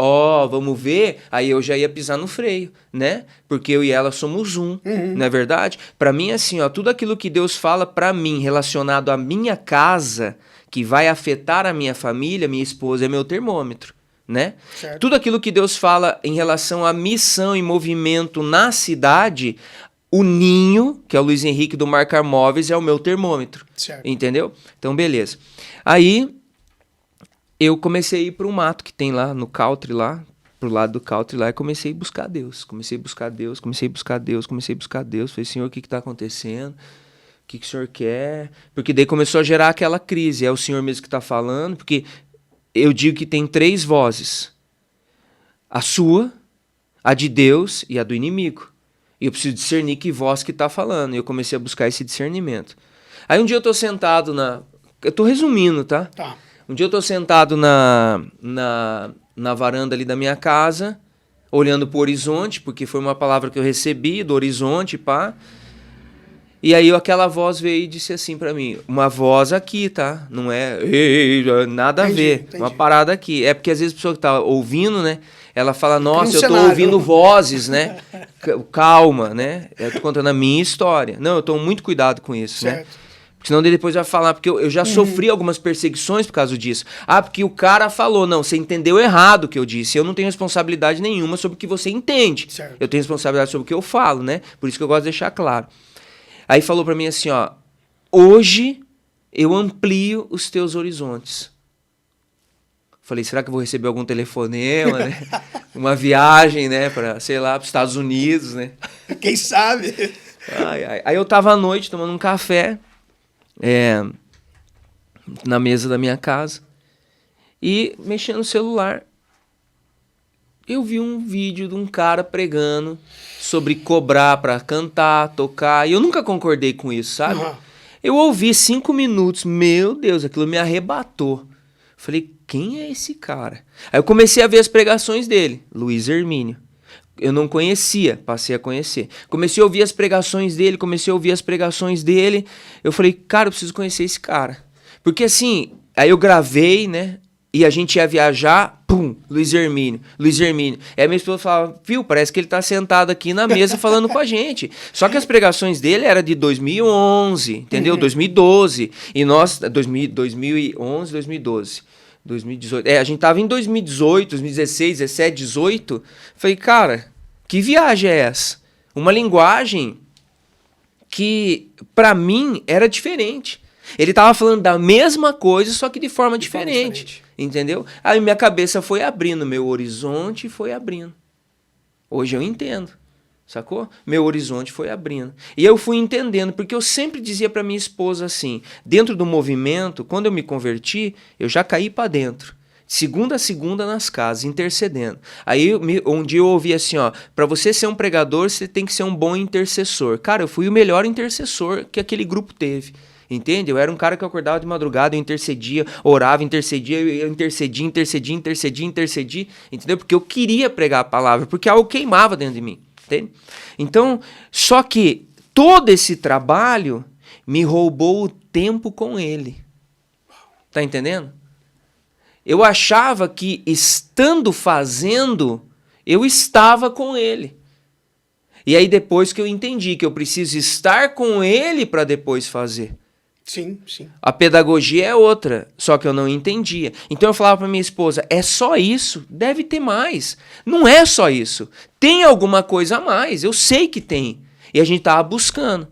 vamos ver, aí eu já ia pisar no freio, né? Porque eu e ela somos um, não é verdade? Para mim, assim, tudo aquilo que Deus fala para mim relacionado à minha casa, que vai afetar a minha família, minha esposa, é meu termômetro, né? Certo. Tudo aquilo que Deus fala em relação à missão e movimento na cidade, o Ninho, que é o Luiz Henrique do Marcar Móveis, é o meu termômetro, certo. Entendeu? Então, beleza. Aí eu comecei a ir para um mato que tem lá no country lá, pro lado do country lá, e comecei a buscar Deus. Comecei a buscar Deus. Falei, Senhor, o que está acontecendo? O que o Senhor quer? Porque daí começou a gerar aquela crise. É o Senhor mesmo que está falando? Porque eu digo que tem 3 vozes. A sua, a de Deus e a do inimigo. E eu preciso discernir que voz que está falando. E eu comecei a buscar esse discernimento. Aí um dia eu estou sentado Eu estou resumindo, tá? Tá. Um dia eu estou sentado na varanda ali da minha casa, olhando para o horizonte, porque foi uma palavra que eu recebi do horizonte, pá. E aí aquela voz veio e disse assim para mim, uma voz aqui, tá? Não é nada a ver, Entendi. Uma parada aqui. É porque às vezes a pessoa que tá ouvindo, né? Ela fala, nossa, eu tô cenário. ouvindo vozes, né? Calma, né? Eu tô contando a minha história. Não, eu tomo muito cuidado com isso, Certo. né? Porque senão ele depois vai falar, porque eu já sofri algumas perseguições por causa disso. Porque o cara falou, não, você entendeu errado o que eu disse. Eu não tenho responsabilidade nenhuma sobre o que você entende. Certo. Eu tenho responsabilidade sobre o que eu falo, né? Por isso que eu gosto de deixar claro. Aí falou pra mim assim, hoje eu amplio os teus horizontes. Falei, será que eu vou receber algum telefonema, né? Uma viagem, né, para, sei lá, para os Estados Unidos, né? Quem sabe? Aí eu tava à noite tomando um café na mesa da minha casa e mexendo no celular. Eu vi um vídeo de um cara pregando sobre cobrar pra cantar, tocar, e eu nunca concordei com isso, sabe? Uhum. Eu ouvi 5 minutos, meu Deus, aquilo me arrebatou. Falei, quem é esse cara? Aí eu comecei a ver as pregações dele, Luiz Hermínio. Eu não conhecia, passei a conhecer. Comecei a ouvir as pregações dele, Eu falei, cara, eu preciso conhecer esse cara. Porque assim, aí eu gravei, né? E a gente ia viajar, pum, Luiz Hermínio. Aí a minha esposa falava, viu, parece que ele tá sentado aqui na mesa falando com a gente. Só que as pregações dele eram de 2011, entendeu? 2012. E nós, 2011, 2012. 2018. A gente tava em 2018, 2016, 17, 18. Falei, cara, que viagem é essa? Uma linguagem que, pra mim, era diferente. Ele tava falando da mesma coisa, só que de forma diferente. Entendeu? Aí minha cabeça foi abrindo, meu horizonte foi abrindo. Hoje eu entendo, sacou? Meu horizonte foi abrindo. E eu fui entendendo, porque eu sempre dizia pra minha esposa assim, dentro do movimento, quando eu me converti, eu já caí pra dentro. Segunda a segunda nas casas, intercedendo. Aí um dia eu ouvi assim, ó, pra você ser um pregador, você tem que ser um bom intercessor. Cara, eu fui o melhor intercessor que aquele grupo teve. Entende? Eu era um cara que acordava de madrugada, eu intercedia, orava, intercedia, eu intercedia, entendeu? Porque eu queria pregar a palavra, porque algo queimava dentro de mim, entende? Então, só que todo esse trabalho me roubou o tempo com ele. Tá entendendo? Eu achava que estando fazendo, eu estava com ele. E aí depois que eu entendi que eu preciso estar com ele para depois fazer. Sim, sim. A pedagogia é outra, só que eu não entendia. Então eu falava para minha esposa, é só isso? Deve ter mais. Não é só isso. Tem alguma coisa a mais, eu sei que tem. E a gente estava buscando.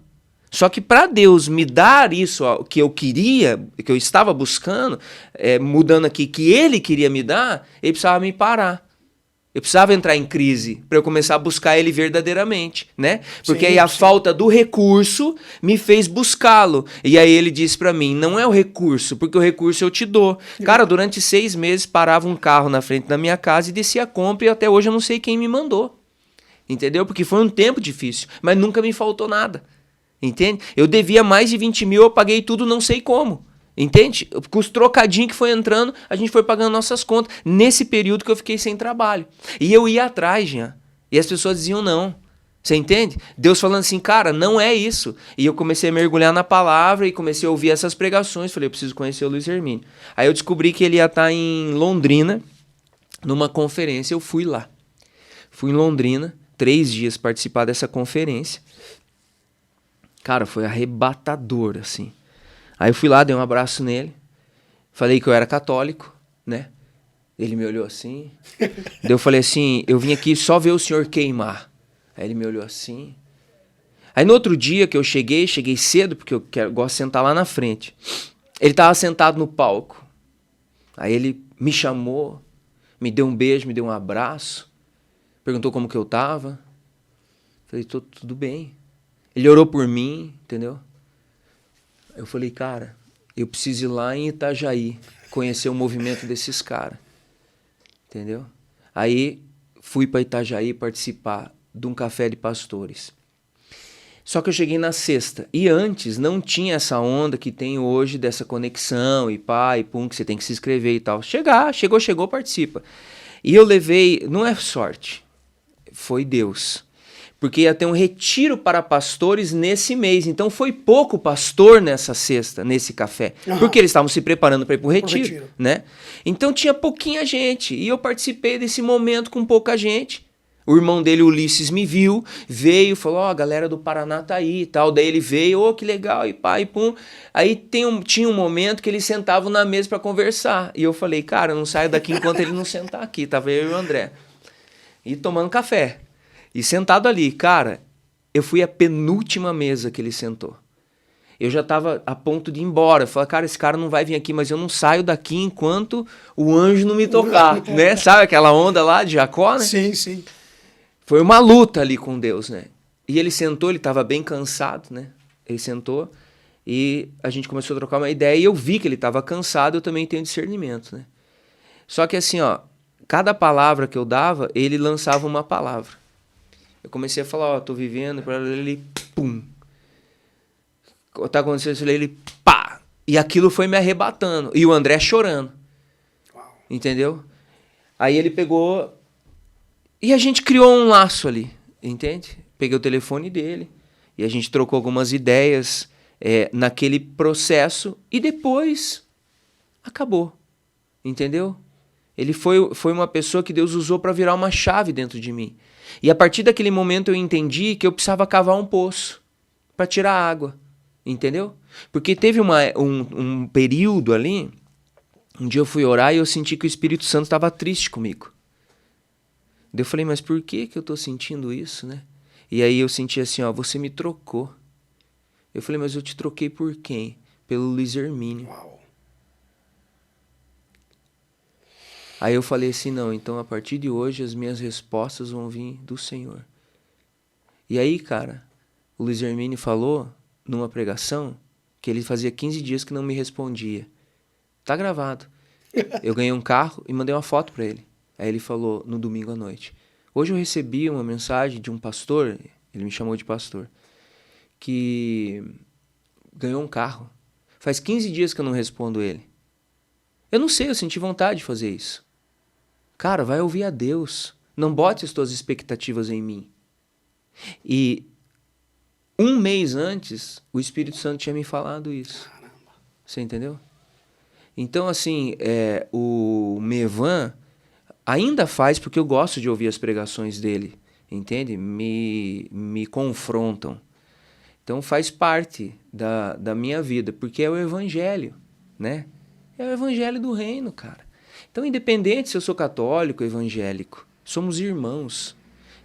Só que para Deus me dar isso que eu queria, que eu estava buscando, mudando aqui, que Ele queria me dar, Ele precisava me parar. Eu precisava entrar em crise para eu começar a buscar ele verdadeiramente, né? Porque aí a falta do recurso me fez buscá-lo. E aí ele disse para mim, não é o recurso, porque o recurso eu te dou. Cara, durante 6 meses parava um carro na frente da minha casa e descia a compra e até hoje eu não sei quem me mandou. Entendeu? Porque foi um tempo difícil, mas nunca me faltou nada. Entende? Eu devia mais de 20 mil, eu paguei tudo não sei como. Entende? Com os trocadinhos que foi entrando, a gente foi pagando nossas contas. Nesse período que eu fiquei sem trabalho. E eu ia atrás, Jean. E as pessoas diziam não. Você entende? Deus falando assim, cara, não é isso. E eu comecei a mergulhar na palavra e comecei a ouvir essas pregações. Falei, eu preciso conhecer o Luiz Hermínio. Aí eu descobri que ele ia estar em Londrina, numa conferência. Eu fui lá. Fui em Londrina, 3 dias participar dessa conferência. Cara, foi arrebatador, assim. Aí eu fui lá, dei um abraço nele, falei que eu era católico, né? Ele me olhou assim, daí eu falei assim, eu vim aqui só ver o senhor queimar. Aí ele me olhou assim. Aí no outro dia que eu cheguei cedo, porque eu gosto de sentar lá na frente. Ele estava sentado no palco. Aí ele me chamou, me deu um beijo, me deu um abraço, perguntou como que eu tava. Falei, tô tudo bem. Ele orou por mim, entendeu? Eu falei, cara, eu preciso ir lá em Itajaí, conhecer o movimento desses caras, entendeu? Aí fui para Itajaí participar de um café de pastores. Só que eu cheguei na sexta, e antes não tinha essa onda que tem hoje dessa conexão, e pá, e pum, que você tem que se inscrever e tal. Chegou, participa. E eu levei, não é sorte, foi Deus. Porque ia ter um retiro para pastores nesse mês. Então foi pouco pastor nessa sexta, nesse café. Porque eles estavam se preparando para ir para o retiro, né? Então tinha pouquinha gente. E eu participei desse momento com pouca gente. O irmão dele, Ulisses, me viu, veio, falou, ó, a galera do Paraná tá aí e tal. Daí ele veio, ô, que legal, e pá, e pum. Aí tinha um momento que eles sentavam na mesa para conversar. E eu falei, cara, eu não saio daqui enquanto ele não sentar aqui. Tava eu e o André. E tomando café. E sentado ali, cara, eu fui a penúltima mesa que ele sentou. Eu já estava a ponto de ir embora. Eu falei, cara, esse cara não vai vir aqui, mas eu não saio daqui enquanto o anjo não me tocar, né? Sabe aquela onda lá de Jacó, né? Sim, sim. Foi uma luta ali com Deus, né? E ele sentou, ele estava bem cansado, né? Ele sentou e a gente começou a trocar uma ideia e eu vi que ele estava cansado, eu também tenho discernimento, né? Só que assim, ó, cada palavra que eu dava, ele lançava uma palavra. Eu comecei a falar, ó, tô vivendo, para ele, pum. Tá acontecendo, ele, pá. E aquilo foi me arrebatando. E o André chorando. Uau. Entendeu? Aí ele pegou e a gente criou um laço ali, entende? Peguei o telefone dele e a gente trocou algumas ideias naquele processo e depois acabou. entendeu? Ele foi uma pessoa que Deus usou para virar uma chave dentro de mim. E a partir daquele momento eu entendi que eu precisava cavar um poço para tirar água, entendeu? Porque teve um período ali, um dia eu fui orar e eu senti que o Espírito Santo estava triste comigo. Daí eu falei, mas por que eu estou sentindo isso, né? E aí eu senti assim, ó, você me trocou. Eu falei, mas eu te troquei por quem? Pelo Luiz Hermínio. Uau. Aí eu falei assim, não, então a partir de hoje as minhas respostas vão vir do Senhor. E aí, cara, o Luiz Hermínio falou numa pregação que ele fazia 15 dias que não me respondia. Tá gravado. Eu ganhei um carro e mandei uma foto para ele. Aí ele falou no domingo à noite. Hoje eu recebi uma mensagem de um pastor, ele me chamou de pastor, que ganhou um carro. Faz 15 dias que eu não respondo ele. Eu não sei, eu senti vontade de fazer isso. Cara, vai ouvir a Deus. Não bote as tuas expectativas em mim. E um mês antes, o Espírito Santo tinha me falado isso. Caramba. Você entendeu? Então, assim, o Mevan ainda faz, porque eu gosto de ouvir as pregações dele, entende? Me confrontam. Então, faz parte da minha vida, porque é o evangelho, né? É o evangelho do reino, cara. Então, independente se eu sou católico ou evangélico, somos irmãos.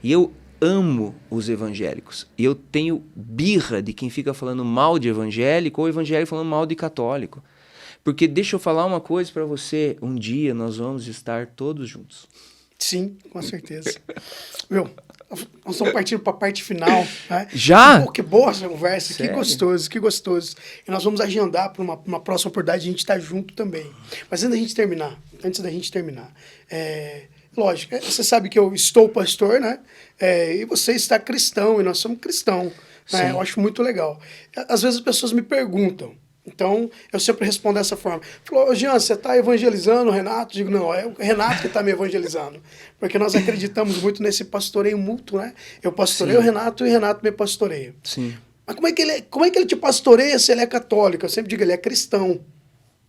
E eu amo os evangélicos. E eu tenho birra de quem fica falando mal de evangélico ou evangélico falando mal de católico. Porque deixa eu falar uma coisa para você, um dia nós vamos estar todos juntos. Sim, com certeza. Meu, nós estamos partindo para a parte final. Né? Já? Pô, que boa essa conversa, Sério? que gostoso, que gostoso. E nós vamos agendar para uma próxima oportunidade, a gente estar junto também. Mas antes da gente terminar, lógico, você sabe que eu estou pastor, né? E você está cristão, e nós somos cristãos. Né? Eu acho muito legal. Às vezes as pessoas me perguntam, então, eu sempre respondo dessa forma. Falou, Jean, você está evangelizando o Renato? Digo, não, é o Renato que está me evangelizando. Porque nós acreditamos muito nesse pastoreio mútuo, né? Eu pastoreio o Renato e o Renato me pastoreia. Sim. Mas como é que ele te pastoreia se ele é católico? Eu sempre digo, ele é cristão.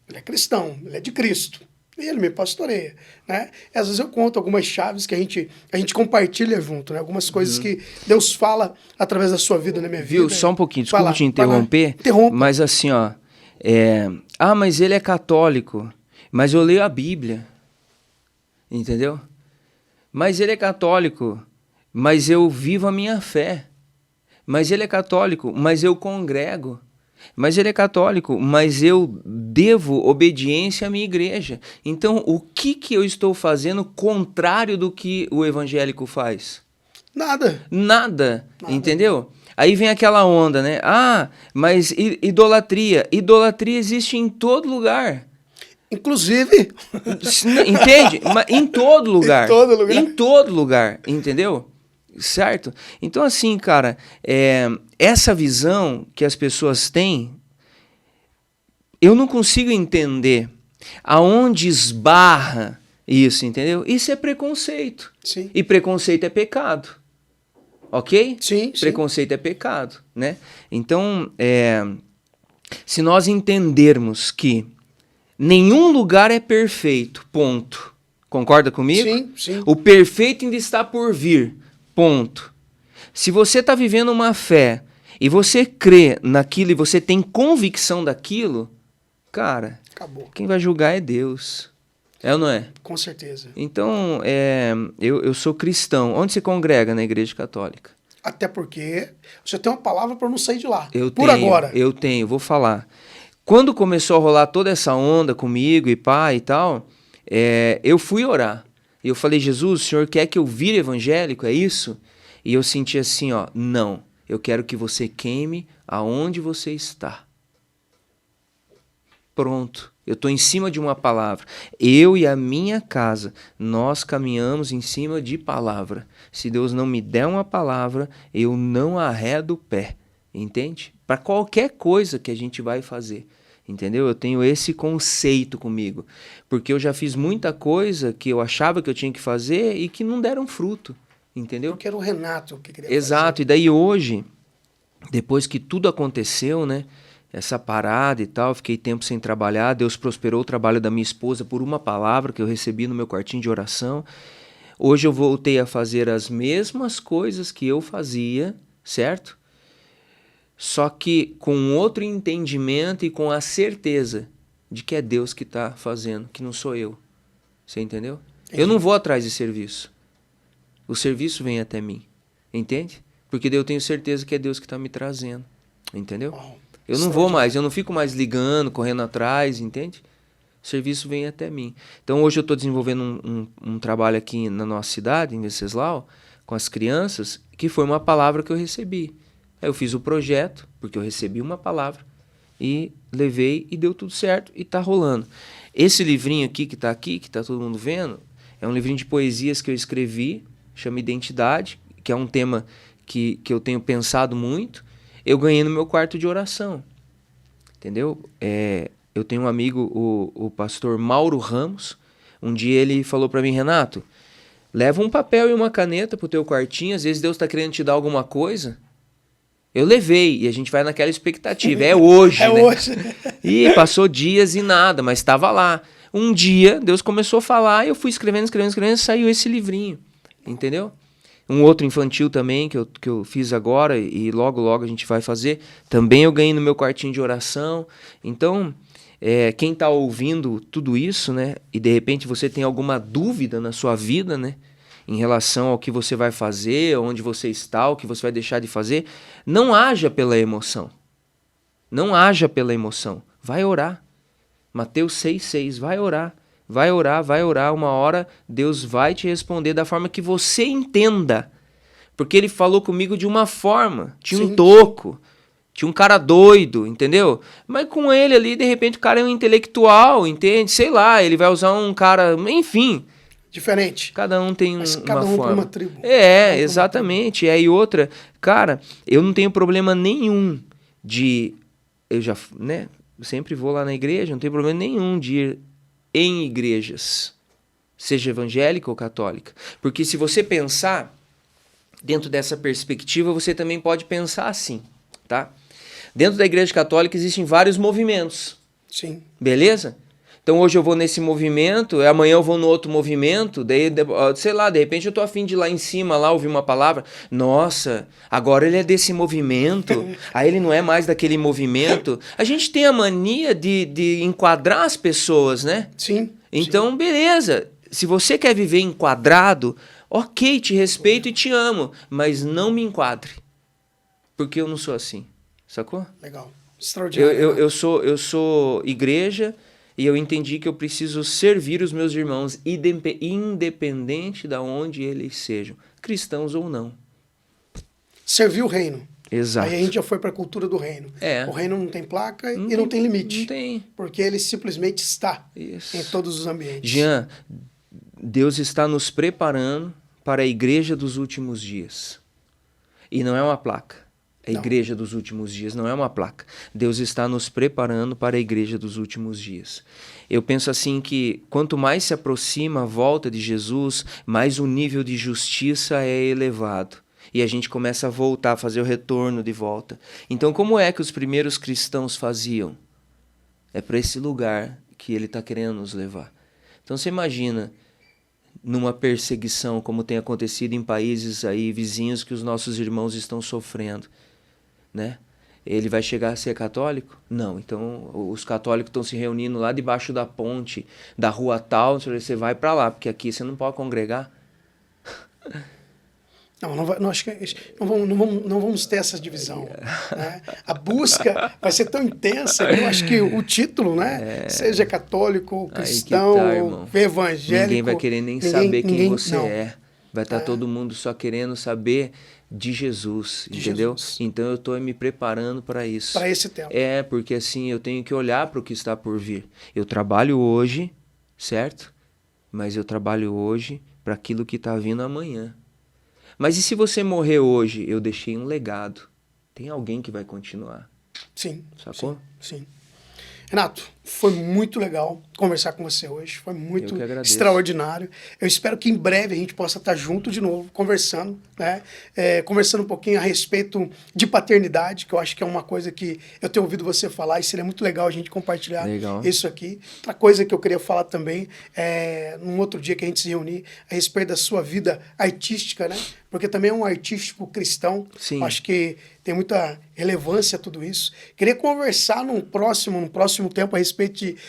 Ele é cristão, ele é de Cristo. E ele me pastoreia, né? E às vezes eu conto algumas chaves que a gente compartilha junto, né? Algumas coisas que Deus fala através da sua vida, na minha vida. Viu? Só um pouquinho, desculpa te interromper. Interrompa. Mas assim, ó... mas ele é católico, mas eu leio a Bíblia, entendeu? Mas ele é católico, mas eu vivo a minha fé. Mas ele é católico, mas eu congrego. Mas ele é católico, mas eu devo obediência à minha igreja. Então, o que eu estou fazendo contrário do que o evangélico faz? Nada. Entendeu? Aí vem aquela onda, né? Mas idolatria. Idolatria existe em todo lugar. Inclusive... Entende? Em todo lugar. Em todo lugar. Em todo lugar, entendeu? Certo? Então, assim, cara, essa visão que as pessoas têm, eu não consigo entender aonde esbarra isso, entendeu? Isso é preconceito. Sim. E preconceito é pecado. Ok? Sim. Preconceito é pecado, né? Então, se nós entendermos que nenhum lugar é perfeito, ponto. Concorda comigo? Sim. O perfeito ainda está por vir, ponto. Se você está vivendo uma fé e você crê naquilo e você tem convicção daquilo, cara, acabou. Quem vai julgar é Deus. É ou não é? Com certeza. Então, eu sou cristão. Onde você congrega? Na Igreja Católica. Até porque você tem uma palavra para não sair de lá. Agora. Eu tenho, vou falar. Quando começou a rolar toda essa onda comigo e pai e tal, eu fui orar. E eu falei, Jesus, o Senhor quer que eu vire evangélico? É isso? E eu senti assim, ó, não. Eu quero que você queime aonde você está. Pronto. Eu estou em cima de uma palavra. Eu e a minha casa, nós caminhamos em cima de palavra. Se Deus não me der uma palavra, eu não arredo o pé. Entende? Para qualquer coisa que a gente vai fazer. Entendeu? Eu tenho esse conceito comigo. Porque eu já fiz muita coisa que eu achava que eu tinha que fazer e que não deram fruto. Entendeu? Porque era o Renato que queria Exato. fazer. E daí hoje, depois que tudo aconteceu, né? essa parada e tal, fiquei tempo sem trabalhar, Deus prosperou o trabalho da minha esposa por uma palavra que eu recebi no meu quartinho de oração. Hoje eu voltei a fazer as mesmas coisas que eu fazia, certo? Só que com outro entendimento e com a certeza de que é Deus que está fazendo, que não sou eu. Você entendeu? Eu não vou atrás de serviço. O serviço vem até mim, entende? Porque daí eu tenho certeza que é Deus que está me trazendo, entendeu? Eu não vou mais, eu não fico mais ligando, correndo atrás, entende? O serviço vem até mim. Então hoje eu estou desenvolvendo um trabalho aqui na nossa cidade, em Venceslau, com as crianças, que foi uma palavra que eu recebi. Aí eu fiz o projeto, porque eu recebi uma palavra, e levei e deu tudo certo e está rolando. Esse livrinho aqui, que está todo mundo vendo, é um livrinho de poesias que eu escrevi, chama Identidade, que é um tema que eu tenho pensado muito. Eu ganhei no meu quarto de oração, entendeu? Eu tenho um amigo, o pastor Mauro Ramos. Um dia ele falou para mim: Renato, leva um papel e uma caneta pro teu quartinho, às vezes Deus está querendo te dar alguma coisa. Eu levei, e a gente vai naquela expectativa, é hoje, né? Hoje. E passou dias e nada, mas estava lá. Um dia, Deus começou a falar, e eu fui escrevendo, e saiu esse livrinho, entendeu? Um outro infantil também, que eu fiz agora, e logo a gente vai fazer. Também eu ganhei no meu quartinho de oração. Então, quem está ouvindo tudo isso, né? E de repente você tem alguma dúvida na sua vida, né? Em relação ao que você vai fazer, onde você está, o que você vai deixar de fazer, não haja pela emoção. Não haja pela emoção. Vai orar. Mateus 6,6, vai orar. Vai orar, uma hora Deus vai te responder da forma que você entenda. Porque ele falou comigo de uma forma, tinha um toco, tinha um cara doido, entendeu? Mas com ele ali, de repente, o cara é um intelectual, entende? Sei lá, ele vai usar um cara, enfim. Diferente. Cada um tem cada uma um forma. para uma tribo. Exatamente. E aí outra, cara, eu não tenho problema nenhum de, eu já, né, sempre vou lá na igreja, não tenho problema nenhum de ir em igrejas, seja evangélica ou católica. Porque se você pensar dentro dessa perspectiva, você também pode pensar assim, tá? Dentro da igreja católica existem vários movimentos. Sim. Beleza? Então hoje eu vou nesse movimento, amanhã eu vou no outro movimento, daí, sei lá, de repente eu tô afim de ir lá em cima, lá ouvir uma palavra. Nossa, agora ele é desse movimento, aí ele não é mais daquele movimento. A gente tem a mania de enquadrar as pessoas, né? Sim. Então, beleza. Se você quer viver enquadrado, ok, te respeito e te amo, mas não me enquadre. Porque eu não sou assim, sacou? Legal. Extraordinário. Eu sou igreja e eu entendi que eu preciso servir os meus irmãos, independente de onde eles sejam, cristãos ou não. Servir o reino. Exato. Aí a gente já foi para a cultura do reino. O reino não tem placa e não tem limite. Não tem. Porque ele simplesmente está Isso. em todos os ambientes. Jean, Deus está nos preparando para a igreja dos últimos dias. E não é uma placa. A igreja dos últimos dias não é uma placa. Deus está nos preparando para a igreja dos últimos dias. Eu penso assim que quanto mais se aproxima a volta de Jesus, mais o nível de justiça é elevado. E a gente começa a voltar, a fazer o retorno de volta. Então, como é que os primeiros cristãos faziam? É para esse lugar que ele está querendo nos levar. Então, você imagina numa perseguição como tem acontecido em países aí vizinhos que os nossos irmãos estão sofrendo, né? Ele vai chegar a ser católico? Não. Então, os católicos estão se reunindo lá debaixo da ponte, da rua tal, você vai para lá, porque aqui você não pode congregar. Não vamos ter essa divisão. Né? A busca vai ser tão intensa que eu acho que o título, né? Seja católico, cristão, evangélico... Ninguém vai querer nem saber quem você é. Vai estar todo mundo só querendo saber de Jesus, entendeu? Jesus. Então eu estou me preparando para isso. Para esse tempo. Porque assim, eu tenho que olhar para o que está por vir. Eu trabalho hoje, certo? Mas eu trabalho hoje para aquilo que está vindo amanhã. Mas e se você morrer hoje? Eu deixei um legado. Tem alguém que vai continuar. Sim. Sacou? Sim. Renato, Foi muito legal conversar com você hoje. Foi muito Eu que agradeço. extraordinário. Eu espero que em breve a gente possa estar junto de novo, conversando, né? Conversando um pouquinho a respeito de paternidade, que eu acho que é uma coisa que eu tenho ouvido você falar e seria muito legal a gente compartilhar Legal. isso aqui. Outra coisa que eu queria falar também, num outro dia que a gente se reunir, a respeito da sua vida artística, né? Porque também é um artístico cristão. Sim. Acho que tem muita relevância tudo isso. Queria conversar num próximo tempo a respeito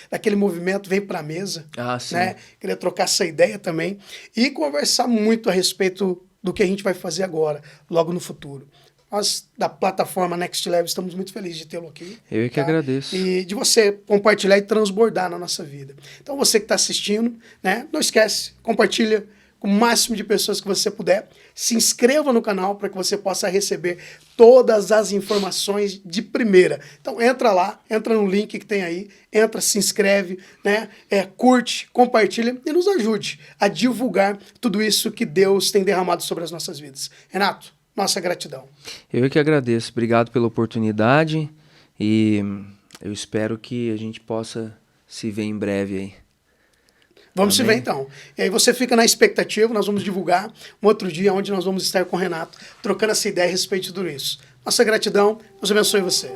daquele movimento Vem Pra Mesa. Ah, sim. Né? Queria trocar essa ideia também e conversar muito a respeito do que a gente vai fazer agora, logo no futuro. Nós, da plataforma Next Level, estamos muito felizes de tê-lo aqui. Eu que agradeço. E de você compartilhar e transbordar na nossa vida. Então, você que está assistindo, né, não esquece, compartilha com o máximo de pessoas que você puder. Se inscreva no canal para que você possa receber todas as informações de primeira. Então entra lá, entra no link que tem aí, entra, se inscreve, né? Curte, compartilha e nos ajude a divulgar tudo isso que Deus tem derramado sobre as nossas vidas. Renato, nossa gratidão. Eu que agradeço. Obrigado pela oportunidade e eu espero que a gente possa se ver em breve aí. Vamos Amém. se ver então. E aí você fica na expectativa, nós vamos divulgar um outro dia onde nós vamos estar com o Renato, trocando essa ideia a respeito de tudo isso. Nossa gratidão, Deus abençoe você.